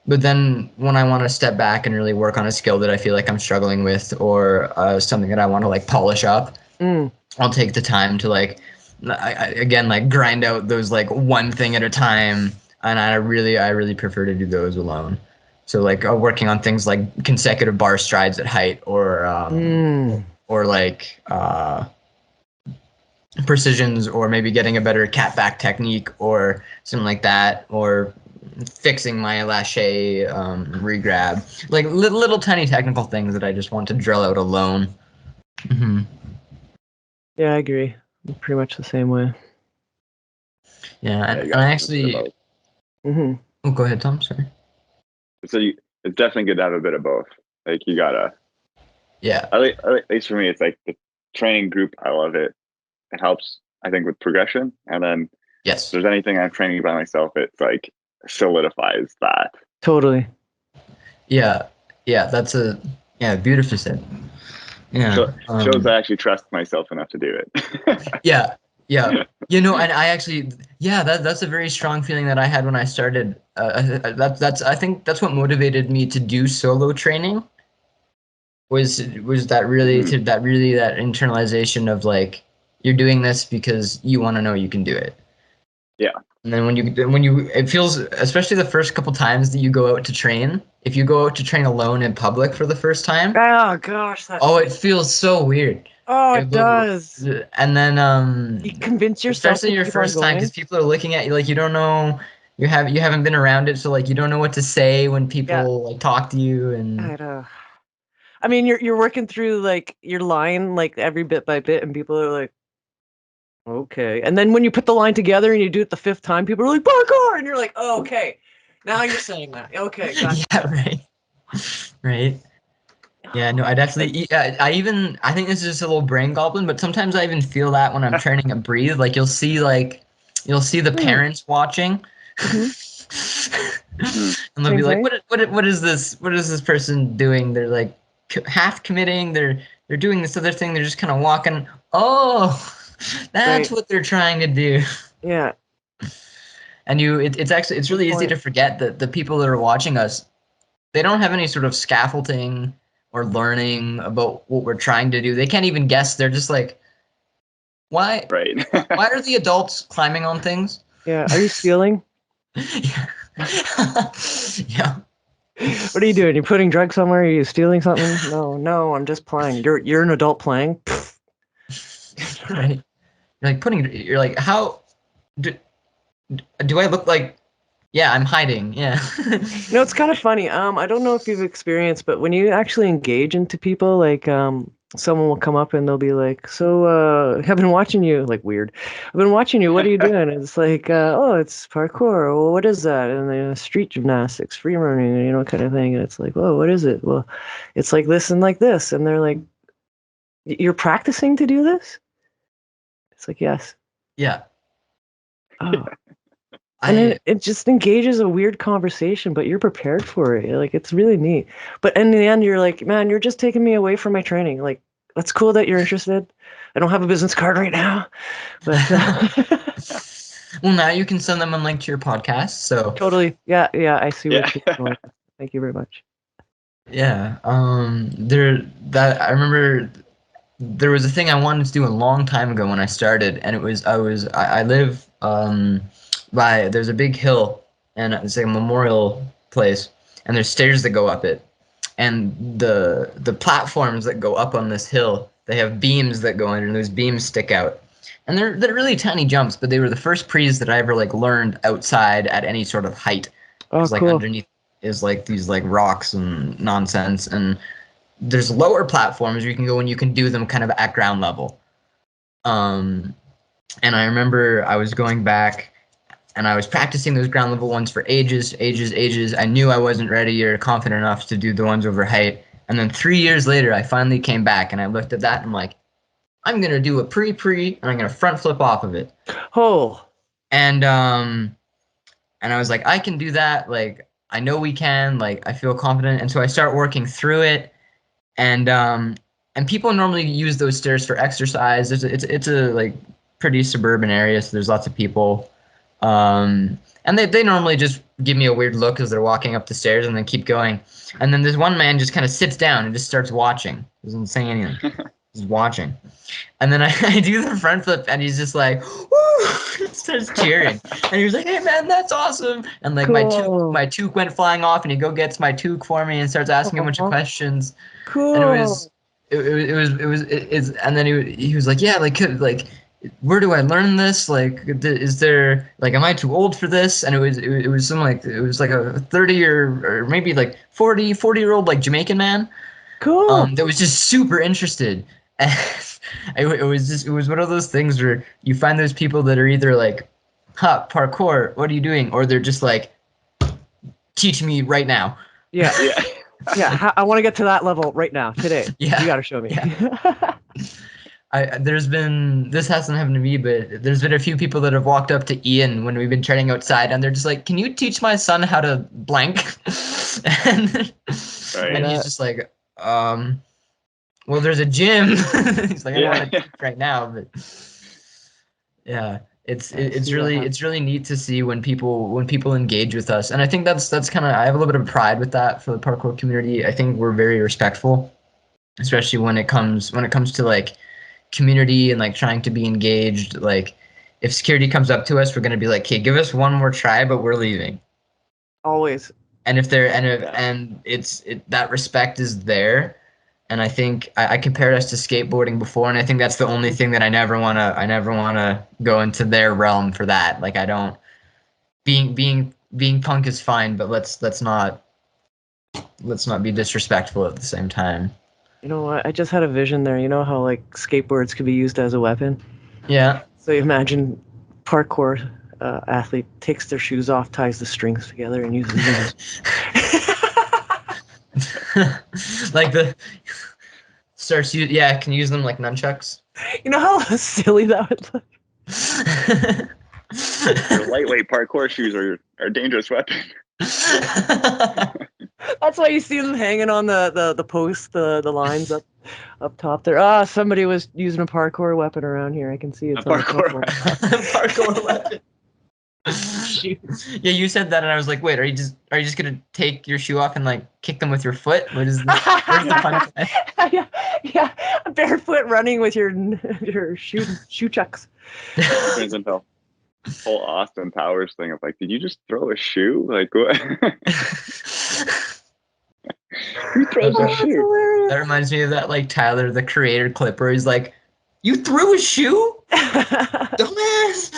But then when I want to step back and really work on a skill that I feel like I'm struggling with or something that I want to like polish up, I'll take the time to like, again, like grind out those like one thing at a time. And I really prefer to do those alone. So like working on things like consecutive bar strides at height or like precisions or maybe getting a better cat back technique or something like that or fixing my lache regrab, like little tiny technical things that I just want to drill out alone. Mm-hmm. Yeah, I agree. I'm pretty much the same way. Yeah, and I actually. Mm-hmm. Oh, go ahead, Tom. Sorry. So it's definitely good to have a bit of both. Like you gotta. Yeah. At least for me, it's like the training group. I love it. It helps, I think, with progression. And then yes, if there's anything I'm training by myself, it's like solidifies that. Totally. Yeah. That's beautifully said. Yeah. Shows I actually trust myself enough to do it. Yeah. You know, and I actually, that's a very strong feeling that I had when I started. I think that's what motivated me to do solo training. Was that really that internalization of like you're doing this because you want to know you can do it. Yeah. And then when you it feels, especially the first couple times that you go out to train, if you go out to train alone in public for the first time, oh gosh, it feels so weird. Oh, it does. And then you convince yourself, especially your first time, because people are looking at you like you don't know, you haven't been around it, so like you don't know what to say when people like talk to you. And I mean, you're working through like your line like every bit by bit, and people are like, okay. And then when you put the line together and you do it the fifth time, people are like, parkour, and you're like, oh, okay, now you're saying that. Okay, gotcha. Yeah, right. Yeah, no, I definitely. I think this is just a little brain goblin, but sometimes I even feel that when I'm training at Breathe. Like you'll see the parents watching, and they'll be like, "What is this? What is this person doing?" They're like half committing. They're doing this other thing. They're just kind of walking. Oh, that's what they're trying to do. Yeah. And it's really easy to forget that the people that are watching us, they don't have any sort of scaffolding or learning about what we're trying to do. They can't even guess. They're just like, why? Right. Why are the adults climbing on things? Yeah. Are you stealing? Yeah. What are you doing? You're putting drugs somewhere? Are you stealing something? No, I'm just playing. You're an adult playing. Right. You're like, how do I look like? Yeah, I'm hiding. Yeah. It's kind of funny. I don't know if you've experienced, but when you actually engage into people, like someone will come up and they'll be like, "So, I've been watching you." Like weird. I've been watching you. What are you doing? And it's like, "Oh, it's parkour." Well, what is that? And then street gymnastics, free running, kind of thing. And it's like, "Whoa, what is it?" Well, it's like this and like this. And they're like, "You're practicing to do this?" It's like, yes. Yeah. Oh. And it just engages a weird conversation, but you're prepared for it. Like, it's really neat. But in the end, you're like, man, you're just taking me away from my training. Like, that's cool that you're interested. I don't have a business card right now. But Well, now you can send them a link to your podcast. So totally. Yeah. I see what you're doing. Thank you very much. Yeah. I remember there was a thing I wanted to do a long time ago when I started, and I live by there's a big hill, and it's like a memorial place, and there's stairs that go up it, and the platforms that go up on this hill, they have beams that go under, and those beams stick out, and they're really tiny jumps, but they were the first pre's that I ever like learned outside at any sort of height. Oh, Like cool. underneath is like these like rocks and nonsense, and there's lower platforms where you can go and you can do them kind of at ground level. And I remember I was going back and I was practicing those ground level ones for ages. I knew I wasn't ready or confident enough to do the ones over height. And then 3 years later, I finally came back and I looked at that and I'm like, I'm going to do a pre and I'm going to front flip off of it. Oh. And I was like, I can do that. Like, I know we can. Like, I feel confident. And so I start working through it. And people normally use those stairs for exercise. It's a like pretty suburban area, so there's lots of people. And they normally just give me a weird look as they're walking up the stairs and then keep going. And then this one man just kind of sits down and just starts watching. Doesn't say anything. Just watching. And then I do the front flip and he's just like, woo! Starts cheering. And he was like, hey man, that's awesome. And like cool. my toque went flying off and he goes my toque for me and starts asking a bunch of questions. Cool. And and then he was like, yeah, like where do I learn this? Like, is there like, am I too old for this? And it was some like, it was like a 30 or maybe like 40-year-old like Jamaican man. Cool. That was just super interested. And it was one of those things where you find those people that are either like, huh, parkour, what are you doing? Or they're just like, teach me right now. Yeah. I want to get to that level right now, today. Yeah. You got to show me. Yeah. This hasn't happened to me, but there's been a few people that have walked up to Ian when we've been training outside, and they're just like, "Can you teach my son how to blank?" and he's just like, "Well, there's a gym." He's like, "I don't want to teach right now," but yeah, it's really neat to see when people engage with us, and I think that's kind of, I have a little bit of pride with that for the parkour community. I think we're very respectful, especially when it comes to like community and like trying to be engaged. Like if security comes up to us, we're gonna be like, "Okay, give us one more try, but we're leaving." Always. And if they're and that respect is there, and I think I compared us to skateboarding before, and I think that's the only thing that I never wanna go into their realm for that. Like I don't being punk is fine, but let's not be disrespectful at the same time. You know what? I just had a vision there. You know how like skateboards could be used as a weapon? Yeah. So you imagine parkour athlete takes their shoes off, ties the strings together, and uses them. Like can use them like nunchucks. You know how silly that would look? Your lightweight parkour shoes are a dangerous weapon. That's why you see them hanging on the post, the lines up top there. Somebody was using a parkour weapon around here. I can see it's parkour weapon. Yeah, you said that, and I was like, "Wait, are you just gonna take your shoe off and like kick them with your foot? Where's the punishment?" Yeah, barefoot running with your shoe chucks. Turns into whole Austin Powers thing of like, did you just throw a shoe? Like what? Who throws a shoe? That reminds me of that like Tyler the Creator clip where he's like, "You threw a shoe, dumbass!"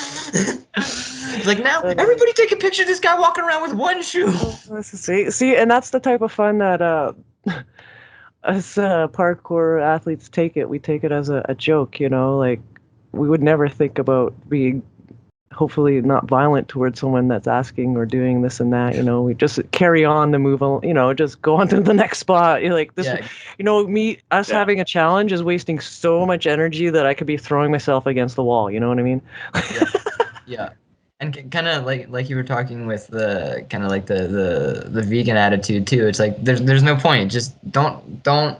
He's like, now everybody take a picture of this guy walking around with one shoe. See, and that's the type of fun that us parkour athletes take it. We take it as a joke, you know, like we would never think about being hopefully not violent towards someone that's asking or doing this and that, you know. We just carry on the move, you know, just go on to the next spot. You're like this, you know, having a challenge is wasting so much energy that I could be throwing myself against the wall. You know what I mean? Yeah. And kind of like you were talking with the kind of like the vegan attitude too. It's like there's no point. Just don't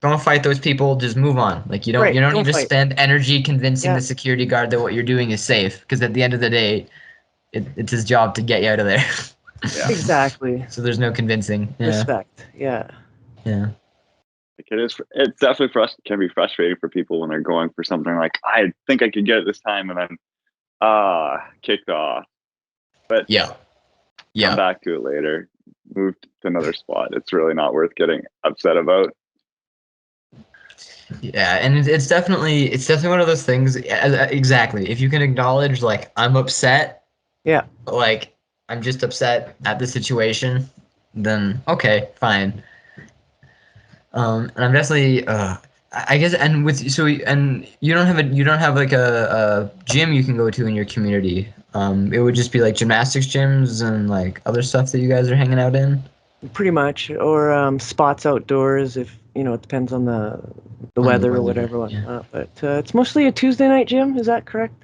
don't fight those people. Just move on. Like you don't need to spend energy convincing the security guard that what you're doing is safe. Because at the end of the day, it's his job to get you out of there. Yeah. Exactly. So there's no convincing. Yeah. Respect. Yeah. Yeah. Like it's definitely can be frustrating for people when they're going for something like, I think I could get it this time, and then kicked off. But come back to it later. Move to another spot. It's really not worth getting upset about. Yeah, and it's definitely one of those things. Exactly. If you can acknowledge, like, I'm upset. Yeah. Like, I'm just upset at the situation, then okay, fine. And I'm definitely, I guess, and you don't have like a gym you can go to in your community. It would just be like gymnastics gyms and like other stuff that you guys are hanging out in. Pretty much, or spots outdoors if it depends on the weather or whatever. Yeah. But it's mostly a Tuesday night gym. Is that correct,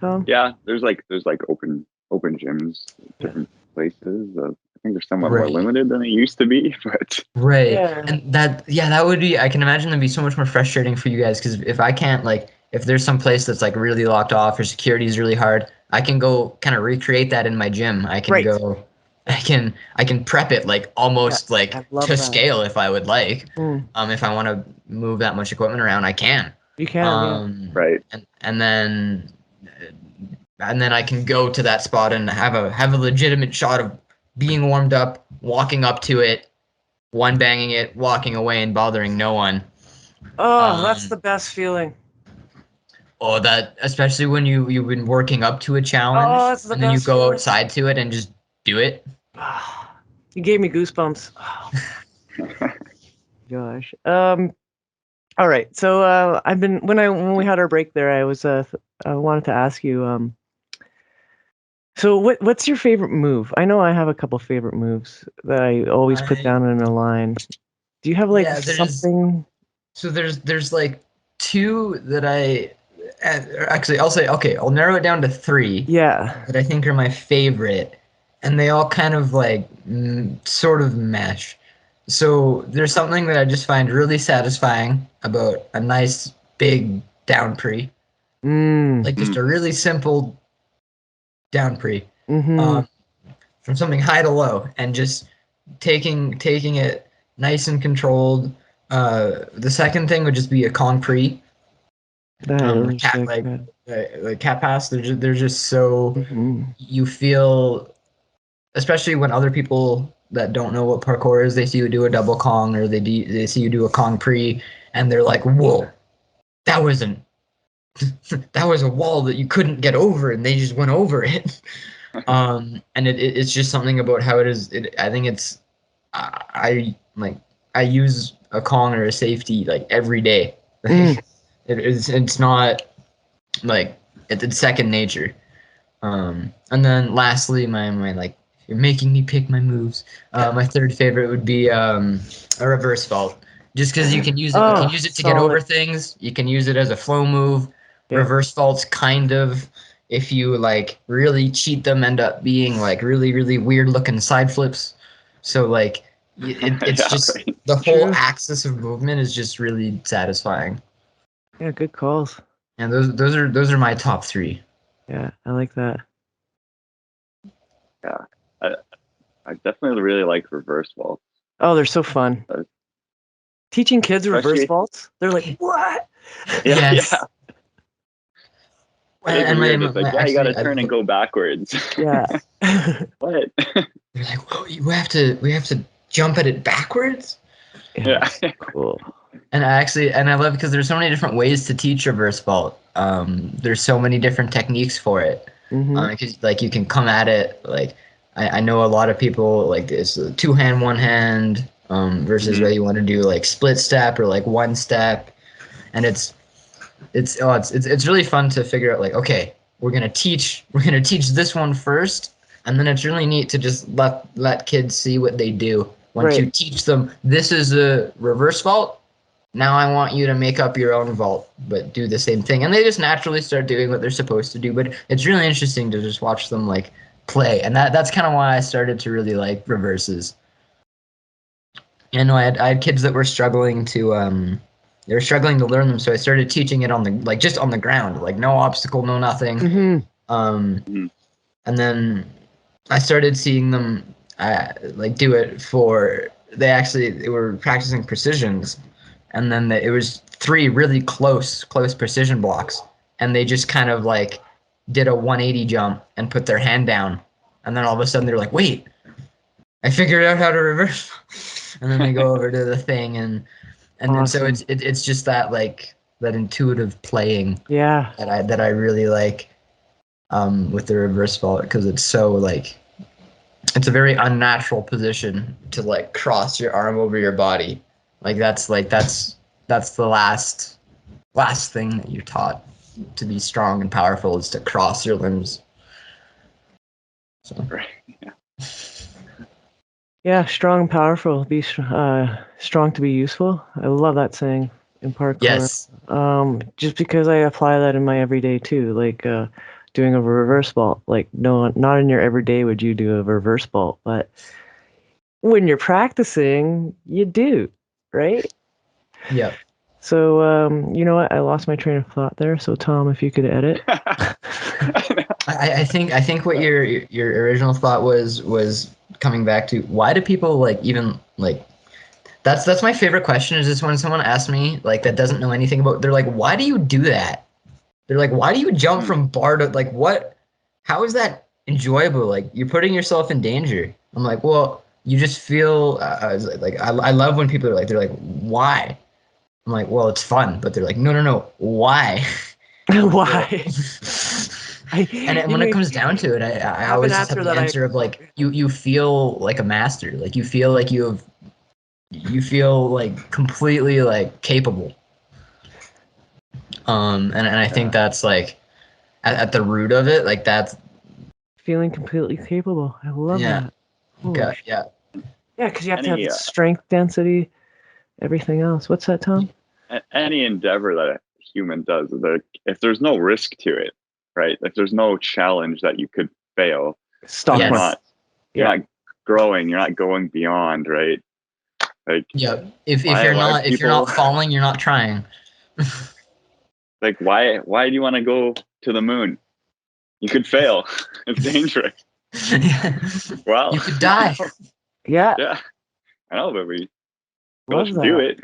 Tom? Yeah, there's like open gyms, different places. I think they're somewhat more limited than it used to be, but and that would be. I can imagine that'd be so much more frustrating for you guys because if I can't if there's some place that's like really locked off or security is really hard, I can go kind of recreate that in my gym. I can go. I can prep it like almost to scale if I would like. If I want to move that much equipment around, I can. You can. And then I can go to that spot and have a legitimate shot of being warmed up, walking up to it, one banging it, walking away and bothering no one. Oh, that's the best feeling. Oh, that especially when you've been working up to a challenge and then you go outside to it and just do it. You gave me goosebumps. Oh. Gosh. All right. So I've been when we had our break there, I wanted to ask you. So what's your favorite move? I know I have a couple favorite moves that I always put down in a line. Do you have something? So there's like two that actually I'll say I'll narrow it down to three. Yeah. That I think are my favorite. And they all kind of sort of mesh. So there's something that I just find really satisfying about a nice big down pre. Like just a really simple down pre. From something high to low and just taking it nice and controlled. The second thing would just be a Kong pre. Cat pass. They're just so you feel. Especially when other people that don't know what parkour is, they see you do a double Kong or they see you do a Kong pre, and they're like, "Whoa, that was a wall that you couldn't get over," and they just went over it. And it's just something about how it is. I think it's I use a Kong or a safety like every day. It's not like it's second nature. And then lastly, my you're making me pick my moves. My third favorite would be a reverse vault. Just because you can use it, you can use it to get over things. You can use it as a flow move. Yeah. Reverse vaults kind of, if you really cheat them, end up being really, really weird looking side flips. So it's just the whole axis of movement is just really satisfying. Yeah, good calls. And those are my top three. Yeah, I like that. Yeah. I definitely really like reverse vaults. Oh, they're so fun. Teaching kids reverse vaults, they're like, what? Yeah. And you got to turn and go backwards. Yeah. What? You're like, well, we have to jump at it backwards? Yeah. Cool. And I love because there's so many different ways to teach reverse vault. There's so many different techniques for it. Because you can come at it I know a lot of people this two hand, one hand versus whether you want to do split step or one step, and it's really fun to figure out okay, we're gonna teach this one first, and then it's really neat to just let kids see what they do. Once you teach them this is a reverse vault, now I want you to make up your own vault but do the same thing, and they just naturally start doing what they're supposed to do. But it's really interesting to just watch them play, and that's kind of why I started to really like reverses. I know I had kids that were struggling to they were struggling to learn them, so I started teaching it on the just on the ground, like no obstacle, no nothing. Mm-hmm. And then I started seeing them do it for they were practicing precisions, and then it was 3 really close precision blocks, and they just kind of like did a 180 jump and put their hand down, and then all of a sudden they're like, wait, I figured out how to reverse. And then they go over to the thing, and then so it's just that like that intuitive playing that I really like with the reverse vault, because it's so like it's a very unnatural position to like cross your arm over your body. That's the last thing that you're taught to be strong and powerful, is to cross your limbs. So. Right. Yeah. Yeah, strong and powerful. Be strong to be useful. I love that saying in parkour. Yes. Just because I apply that in my everyday too, like doing a reverse vault. Like no, not in your everyday would you do a reverse vault, but when you're practicing, you do, right? Yeah. So you know what? I lost my train of thought there. So Tom, if you could edit. I think what your original thought was coming back to, why do people like even like that's my favorite question, is just when someone asks me like that doesn't know anything about, they're like, why do you do that? They're like, why do you jump from bar to like what? How is that enjoyable? Like you're putting yourself in danger. I'm like, well, you just feel like I love when people are like, they're like, why? I'm like, well, it's fun, but they're like, no, why? Why? And when it comes down to it, I always just have the answer of like, you feel like a master, like you feel like you feel like completely like capable. And I think that's like at the root of it, like that's feeling completely capable. I love that. Okay, yeah. Yeah, because you have to have strength, density, everything else. What's that, Tom? Any endeavor that a human does, if there's no risk to it, right? If there's no challenge that you could fail, you're not growing, you're not going beyond, right? Like, yeah. If you're not falling, you're not trying. Like, why do you want to go to the moon? You could fail. It's dangerous. Well, you could die. Yeah. I know, but we love should do it.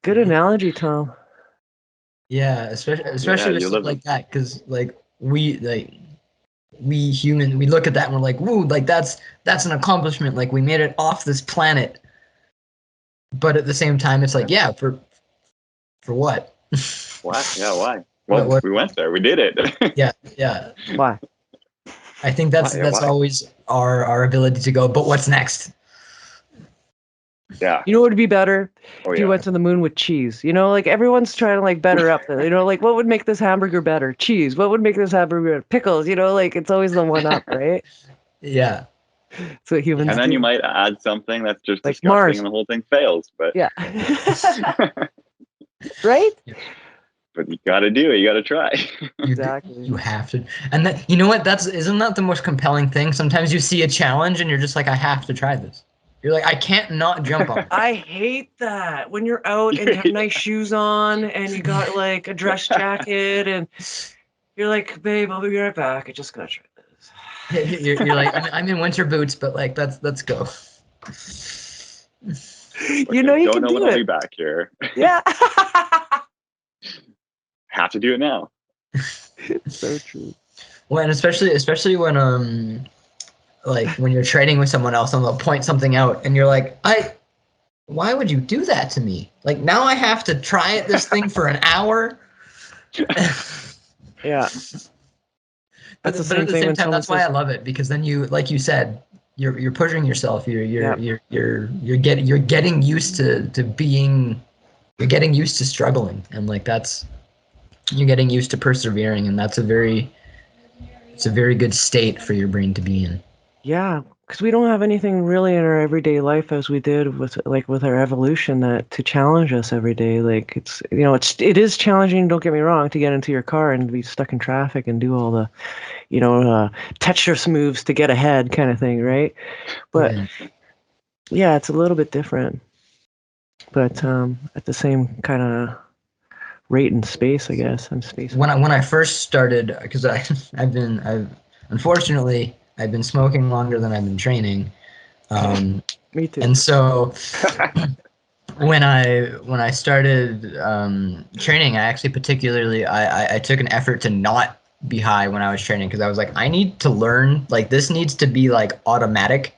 Good analogy, Tom. Yeah, especially with stuff like that, because like we human, we look at that and we're like, woo, like that's an accomplishment. Like we made it off this planet. But at the same time, it's like, yeah, for what? Why? Yeah, why? Well, we went there. We did it. Yeah. Why? I think that's always our ability to go, but what's next? Yeah. You know what would be better? If you went to the moon with cheese. You know, like everyone's trying to like better up. You know, like what would make this hamburger better? Cheese. What would make this hamburger better? Pickles. You know, like it's always the one up, right? Yeah. So humans. And then you might add something that's just like disgusting, Mars. And the whole thing fails. But yeah. Right? But you got to do it. You got to try. Exactly. You have to. And that, you know what? Isn't that the most compelling thing? Sometimes you see a challenge and you're just like, I have to try this. You're like, I can't not jump on it. I hate that. When you're out and you have nice shoes on and you got like a dress jacket and you're like, babe, I'll be right back. I just gotta try this. You're like, I'm in winter boots, but like, let's go. You know you can do it. Don't know when I'll be back here. Yeah. Have to do it now. So true. Well, and especially when like when you're trading with someone else and they'll point something out and you're like, why would you do that to me? Like now I have to try this thing for an hour. Yeah. But at the same time, that's why I love it, because then you, like you said, you're pushing yourself. You're getting used to being. You're getting used to struggling, and like you're getting used to persevering, and it's a very good state for your brain to be in. Yeah, because we don't have anything really in our everyday life as we did with our evolution that to challenge us every day. Like it is challenging. Don't get me wrong, to get into your car and be stuck in traffic and do all the, Tetris moves to get ahead kind of thing, right? But yeah, it's a little bit different. but at the same kind of rate and space, I guess. I'm space. When I first started, because I've unfortunately I've been smoking longer than I've been training. Me too. And so when I started training, I actually particularly I took an effort to not be high when I was training, because I was like, I need to learn, like, this needs to be like automatic.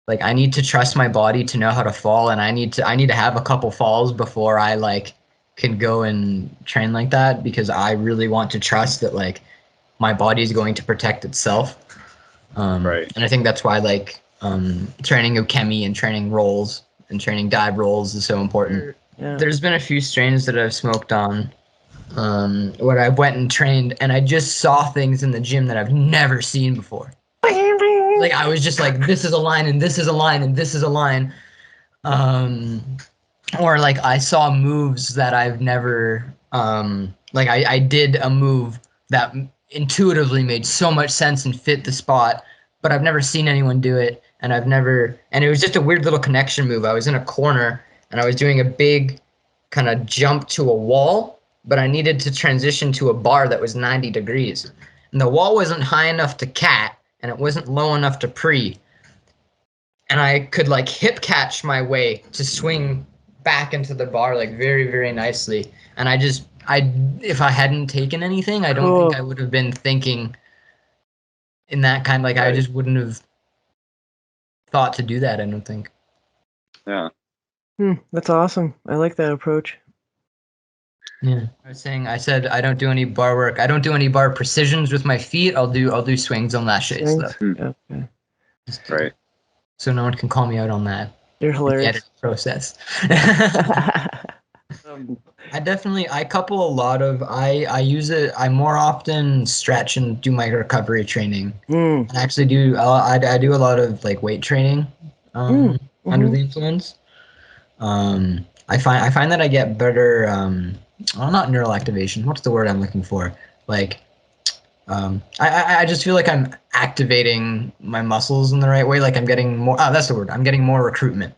Like, I need to trust my body to know how to fall, and I need to have a couple falls before I like can go and train like that, because I really want to trust that like my body is going to protect itself. Right. And I think that's why like training ukemi and training rolls and training dive rolls is so important. Yeah. There's been a few strains that I've smoked on where I went and trained, and I just saw things in the gym that I've never seen before. Like, I was just like, this is a line, and this is a line, and this is a line. Or like I saw moves that I've never like I did a move that intuitively made so much sense and fit the spot, but I've never seen anyone do it, and it was just a weird little connection move. I was in a corner and I was doing a big kind of jump to a wall, but I needed to transition to a bar that was 90 degrees. And the wall wasn't high enough to cat, and it wasn't low enough to pre. And I could like hip catch my way to swing back into the bar like very, very nicely. And if I hadn't taken anything, I don't think I would have been thinking in that kind. Like, I just wouldn't have thought to do that, I don't think. Yeah. That's awesome. I like that approach. Yeah. I said I don't do any bar work. I don't do any bar precisions with my feet. I'll do swings on lashés stuff. Okay. Right. So no one can call me out on that. You're hilarious. The process. I couple a lot of, I use it, I more often stretch and do my recovery training. I actually I do a lot of like weight training under the influence. I find that I get better, well, not neural activation, what's the word I'm looking for? Like, I just feel like I'm activating my muscles in the right way. Like, I'm getting more, that's the word, I'm getting more recruitment.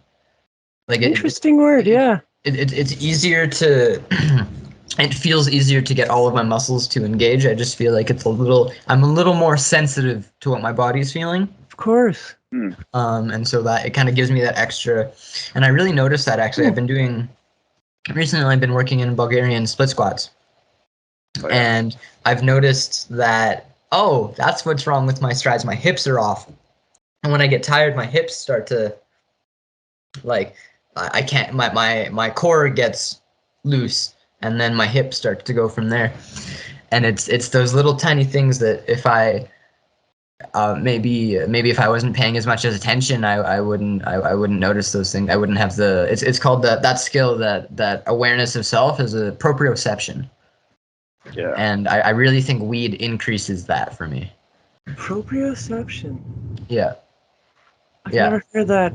Like, interesting word, yeah. It's easier to it feels easier to get all of my muscles to engage. I just feel like I'm a little more sensitive to what my body's feeling. Of course. And so that it kind of gives me that extra, and I really noticed that actually. Recently I've been working in Bulgarian split squats. And I've noticed that, that's what's wrong with my strides. My hips are off. And when I get tired, my hips start to like, I can't, my core gets loose, and then my hips start to go from there. And it's those little tiny things that if I maybe if I wasn't paying as much attention, I wouldn't notice those things. I wouldn't have it's called that skill, that awareness of self, is a proprioception. Yeah. And I really think weed increases that for me. Proprioception. Yeah. I've never heard that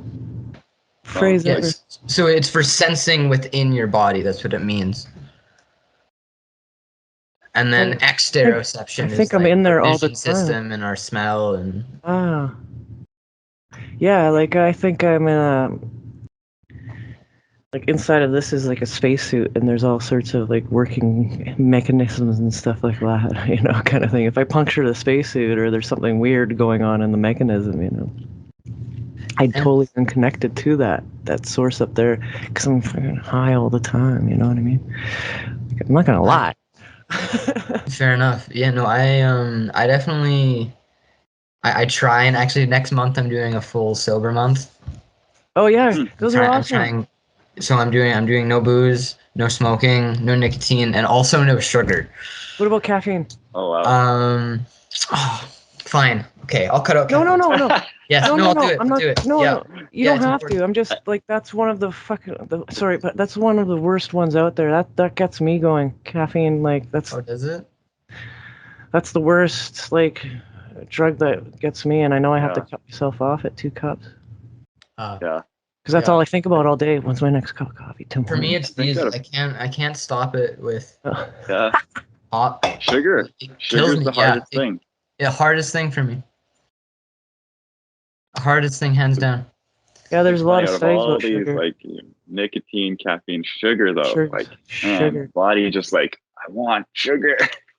phrase ever. So it's for sensing within your body. That's what it means. And then exteroception is I'm in there our all the vision time. system and our smell and. Yeah, like I think I'm in a. Like inside of this is like a spacesuit, and there's all sorts of like working mechanisms and stuff like that, kind of thing. If I puncture the spacesuit, or there's something weird going on in the mechanism, I totally am connected to that source up there, because I'm fucking high all the time. You know what I mean? Like, I'm not gonna lie. Fair enough. Yeah, no, I definitely, I try, and actually next month I'm doing a full sober month. Oh yeah, those are awesome. So I'm doing no booze, no smoking, no nicotine, and also no sugar. What about caffeine? Oh wow. Fine. Okay, I'll cut out caffeine. No. Yes, no, I'll do it. I'm not. Do it. No, you don't have to. I'm just like, that's one of the sorry, but that's one of the worst ones out there. That gets me going. Caffeine, like that's. Oh, does it? That's the worst like drug that gets me, and I know I have to cut myself off at 2 cups. Yeah. Because that's all I think about all day. When's my next cup of coffee? For me, it's these. I can't stop it with. Hot sugar. Sugar's the hardest thing. The hardest thing for me. The hardest thing, hands down. Yeah, there's a lot of Out of studies all about these, sugar. like nicotine, caffeine, sugar, though, Sugar, like sugar. body just like I want sugar.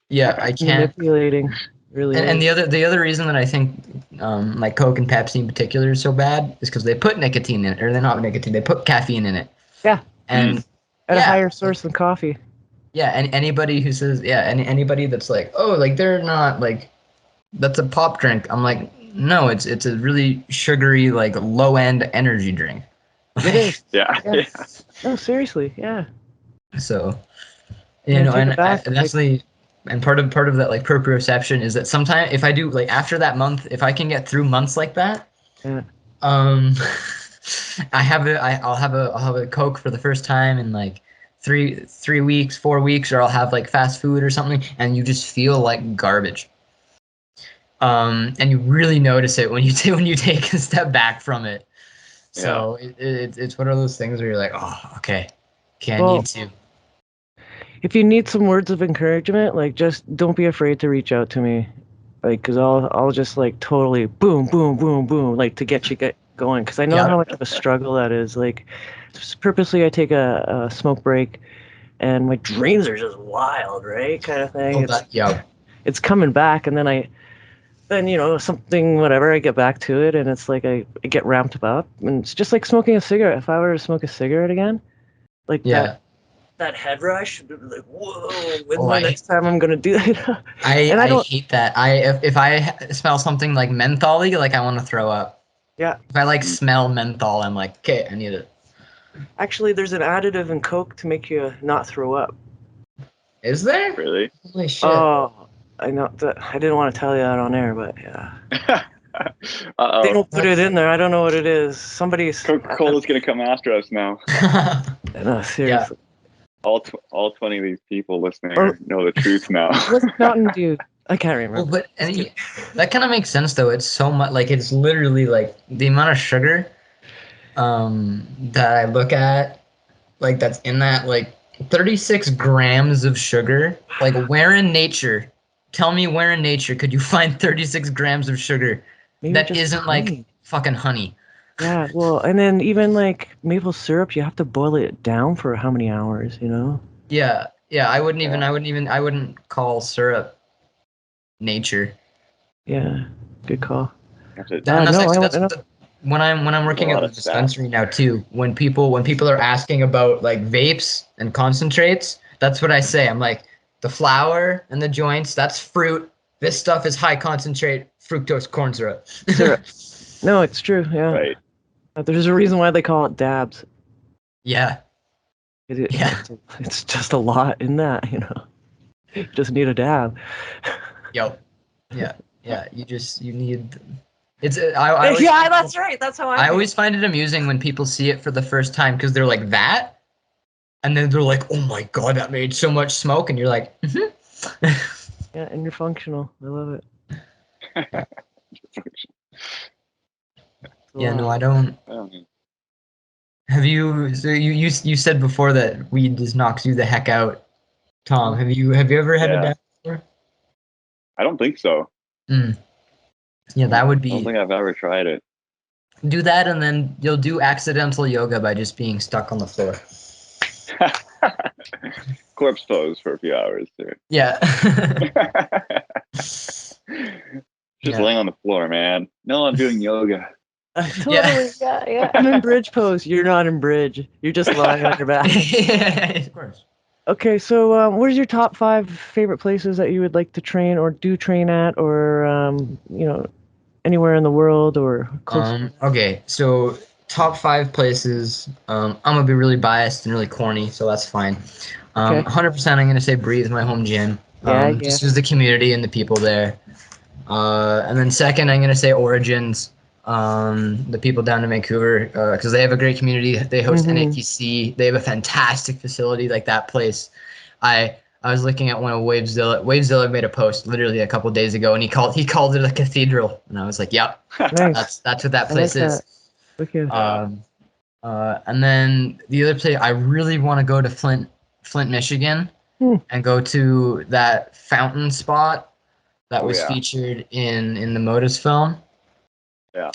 Yeah, I can't. Manipulating, really. And the other reason that I think like Coke and Pepsi in particular is so bad is because they put nicotine in it, or they're not nicotine, they put caffeine in it. Yeah. And at a higher source than coffee. Yeah, and anybody who says anybody that's like, oh, like they're not like that's a pop drink. I'm like, no, it's a really sugary, like low end energy drink. It is. Yeah. No, seriously, yeah. So, Yeah, and that's and part of that like proprioception is that sometimes if I do like after that month, if I can get through months like that, I'll have a Coke for the first time in like 3 weeks, 4 weeks, or I'll have like fast food or something, and you just feel like garbage. And you really notice it when you take a step back from it. So it's one of those things where you're like, oh, okay, I need to. If you need some words of encouragement, like just don't be afraid to reach out to me, like because I'll just like totally boom, boom, boom, boom, like to get going, because I know how much of a struggle that is. Like, purposely I take a smoke break, and my dreams are just wild, right? Kind of thing. It's coming back, and then something, whatever, I get back to it, and it's like I get ramped up, and it's just like smoking a cigarette. If I were to smoke a cigarette again, like that head rush, like, whoa, when's the next time I'm gonna do that? I hate that. If I smell something like mentholy, like I want to throw up. Yeah. If I like smell menthol, I'm like, okay, I need it. Actually, there's an additive in Coke to make you not throw up. Is there? Really? Holy shit. Oh, I know that. I didn't want to tell you that on air, but yeah. They don't put it in there. I don't know what it is. Somebody's Coca-Cola's gonna come after us now. No, seriously. Yeah. All 20 of these people listening know the truth now. What's Mountain Dew? I can't remember. Well, but that kind of makes sense though. It's so much, like it's literally like the amount of sugar that I look at, like that's in that, like 36 grams of sugar. Like where in nature? Tell me where in nature could you find 36 grams of sugar that isn't honey. Like fucking honey? Yeah, well, and then even like maple syrup, you have to boil it down for how many hours, you know? Yeah. I wouldn't call syrup nature. Yeah, good call. When I'm working at the dispensary now too, when people are asking about like vapes and concentrates, that's what I say. I'm like, the flour and the joints, that's fruit. This stuff is high concentrate fructose corn syrup. No, it's true. Yeah. Right. There's a reason why they call it dabs. Yeah. It's just a lot in that, you know. You just need a dab. Yep. Yeah. You need. It's that's right. That's how I always find it amusing when people see it for the first time because they're like that, and then they're like, "Oh my god, that made so much smoke," and you're like, "Yeah," and you're functional. I love it. Yeah, no, I don't. Have you? So you said before that weed just knocks you the heck out, Tom. Have you ever had a dab before? I don't think so. Yeah, that would be. I don't think I've ever tried it. Do that, and then you'll do accidental yoga by just being stuck on the floor. Corpse pose for a few hours, too. Yeah. Just laying on the floor, man. No, I'm doing yoga. Totally. Yeah. I'm in bridge pose. You're not in bridge. You're just lying on your back. Yeah, of course. Okay, so what is your top 5 favorite places that you would like to train or do train at, or anywhere in the world or close? Okay, so top 5 places. I'm gonna be really biased and really corny, so that's fine. 100%, I'm gonna say Breathe, my home gym. Just as the community and the people there. And then second, I'm gonna say Origins. The people down in Vancouver, because they have a great community. They host NATC. They have a fantastic facility. Like that place, I was looking at one of Wavezilla. Wavezilla made a post literally a couple days ago, and he called it a cathedral, and I was like, "Yep, nice. That's what that place is." And then the other place, I really want to go to Flint, Michigan, and go to that fountain spot that was featured in the Modus film. Yeah.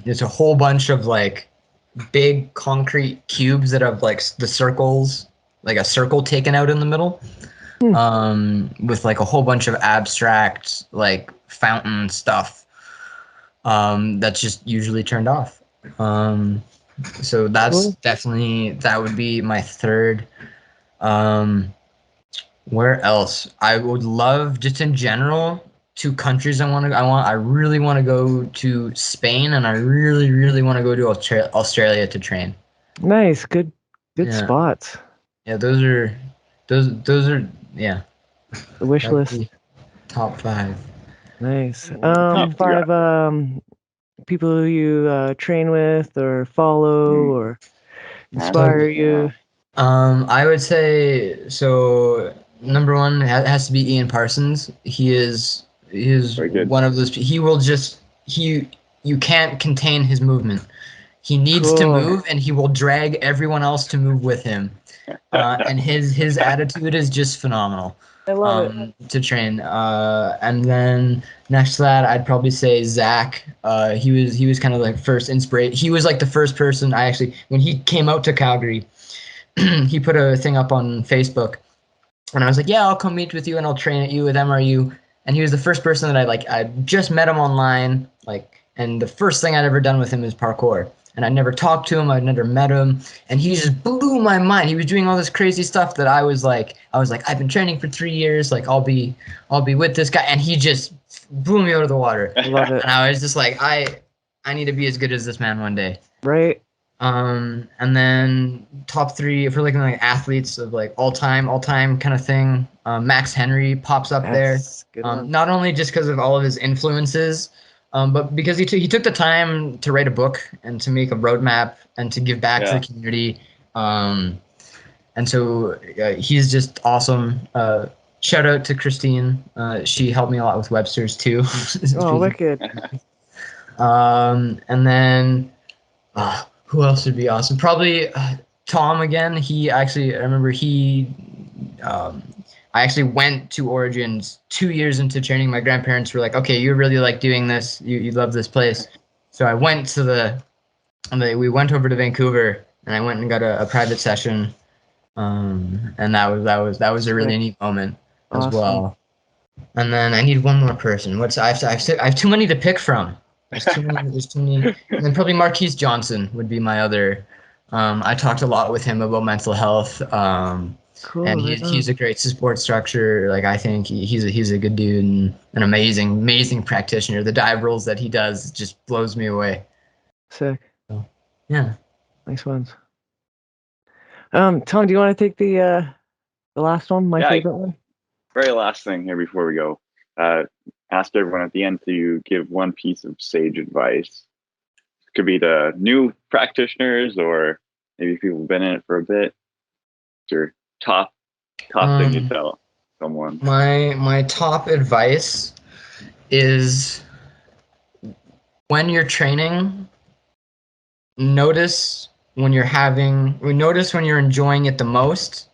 There's a whole bunch of like big concrete cubes that have like the circles, like a circle taken out in the middle, with like a whole bunch of abstract like fountain stuff, that's just usually turned off. So that's definitely, that would be my third. Where else? I would love, just in general, two countries I really want to go to Spain, and I really, really want to go to Australia to train. Nice, good spots. Yeah, those are the wish list. Top 5. Nice. 5 people who you train with or follow or inspire you. I would say, so number 1 has to be Ian Parsons. He is one of those. You can't contain his movement. He needs to move, and he will drag everyone else to move with him. And his attitude is just phenomenal. I love it. To train. And then next to that, I'd probably say Zach. He was kind of like first inspiration. He was like the first person when he came out to Calgary, he put a thing up on Facebook, and I was like, yeah, I'll come meet with you and I'll train at you with MRU. And he was the first person that I just met him online, and the first thing I'd ever done with him is parkour. And I never talked to him, I'd never met him, and he just blew my mind. He was doing all this crazy stuff that I was like, I've been training for 3 years, like I'll be with this guy, and he just blew me out of the water. I love it. And I was just like, I need to be as good as this man one day. Right. And then top 3, if we're looking at like athletes of like all time kind of thing, Max Henry pops up there. Not only just because of all of his influences, but because he took the time to write a book and to make a roadmap and to give back to the community. And so he's just awesome. Shout out to Christine. She helped me a lot with Webster's too. Oh, wicked. And then who else would be awesome? Probably Tom again. I actually went to Origins 2 years into training. My grandparents were like, okay, you really like doing this. You love this place. So I went we went over to Vancouver, and I went and got a private session. And that was a really neat moment as well. And then I need one more person. I have too many to pick from. There's too many. And then probably Marquise Johnson would be my other. I talked a lot with him about mental health. Cool, and he's a great support structure. Like, I think he's a good dude and an amazing practitioner. The dive rolls that he does just blows me away. Sick. So, yeah. Nice ones. Tom, do you want to take the last one? My favorite one. Very last thing here before we go. Ask everyone at the end to give one piece of sage advice. It could be to new practitioners or maybe people who've been in it for a bit. It's your top thing you tell someone. My top advice is, when you're training, notice when you're enjoying it the most,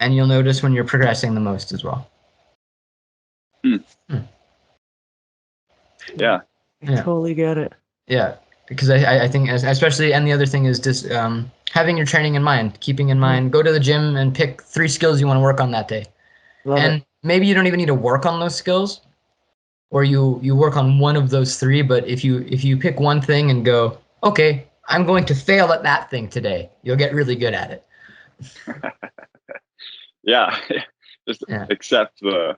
and you'll notice when you're progressing the most as well. Yeah. I totally get it. Yeah, because I think, especially, and the other thing is just having your training in mind, keeping in mind, go to the gym and pick 3 skills you want to work on that day. Maybe you don't even need to work on those skills, or you work on one of those 3, but if you pick one thing and go, okay, I'm going to fail at that thing today, you'll get really good at it. Just accept the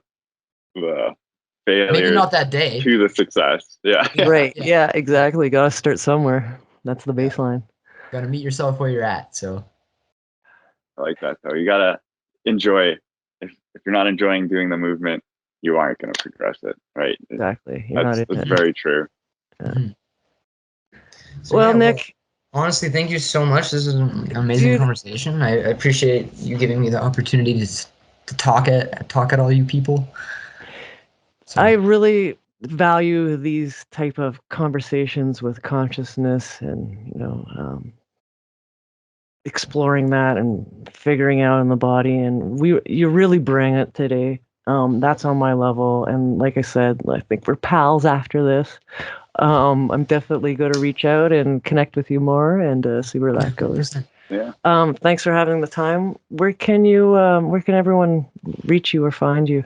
failure. Maybe not that day. To the success. Yeah. Right. Yeah, exactly. Got to start somewhere. That's the baseline. Got to meet yourself where you're at. So I like that, though. You got to enjoy. If you're not enjoying doing the movement, you aren't going to progress it, right? Exactly. That's very true. Yeah. So, Nick. Honestly, thank you so much. This is an amazing conversation. I appreciate you giving me the opportunity to talk at all you people. So. I really value these type of conversations with consciousness and exploring that and figuring out in the body, and you really bring it today. That's on my level, and like I said, I think we're pals after this. I'm definitely going to reach out and connect with you more and see where that goes. Yeah. Thanks for having the time. Where can everyone reach you or find you?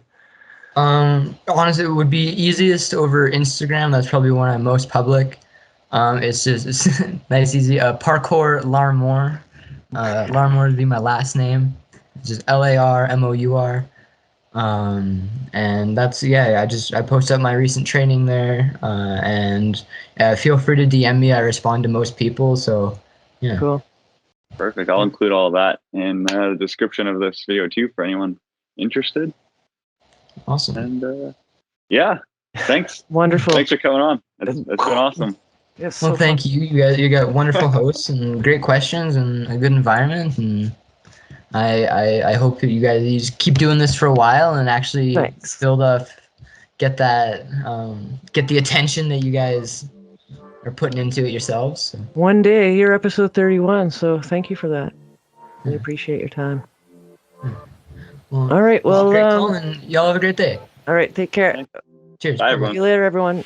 Honestly, it would be easiest over Instagram. That's probably when I'm most public. It's nice, easy. Parkour Larmour. Larmour would be my last name. It's just Larmour. And that's I post up my recent training there. And feel free to DM me. I respond to most people. So yeah. Cool. Perfect. I'll include all that in the description of this video too for anyone interested. Awesome. And yeah, thanks. Wonderful. Thanks for coming on. It's been awesome. Yes. Well, thank you. You got wonderful hosts and great questions and a good environment. And I hope that you guys keep doing this for a while and actually build up, get the attention that you guys are putting into it yourselves. So. One day, you're episode 31, so thank you for that. I appreciate your time. Well, all right. Well, great call, and y'all have a great day. All right. Take care. Cheers. Bye, everyone. See you later, everyone.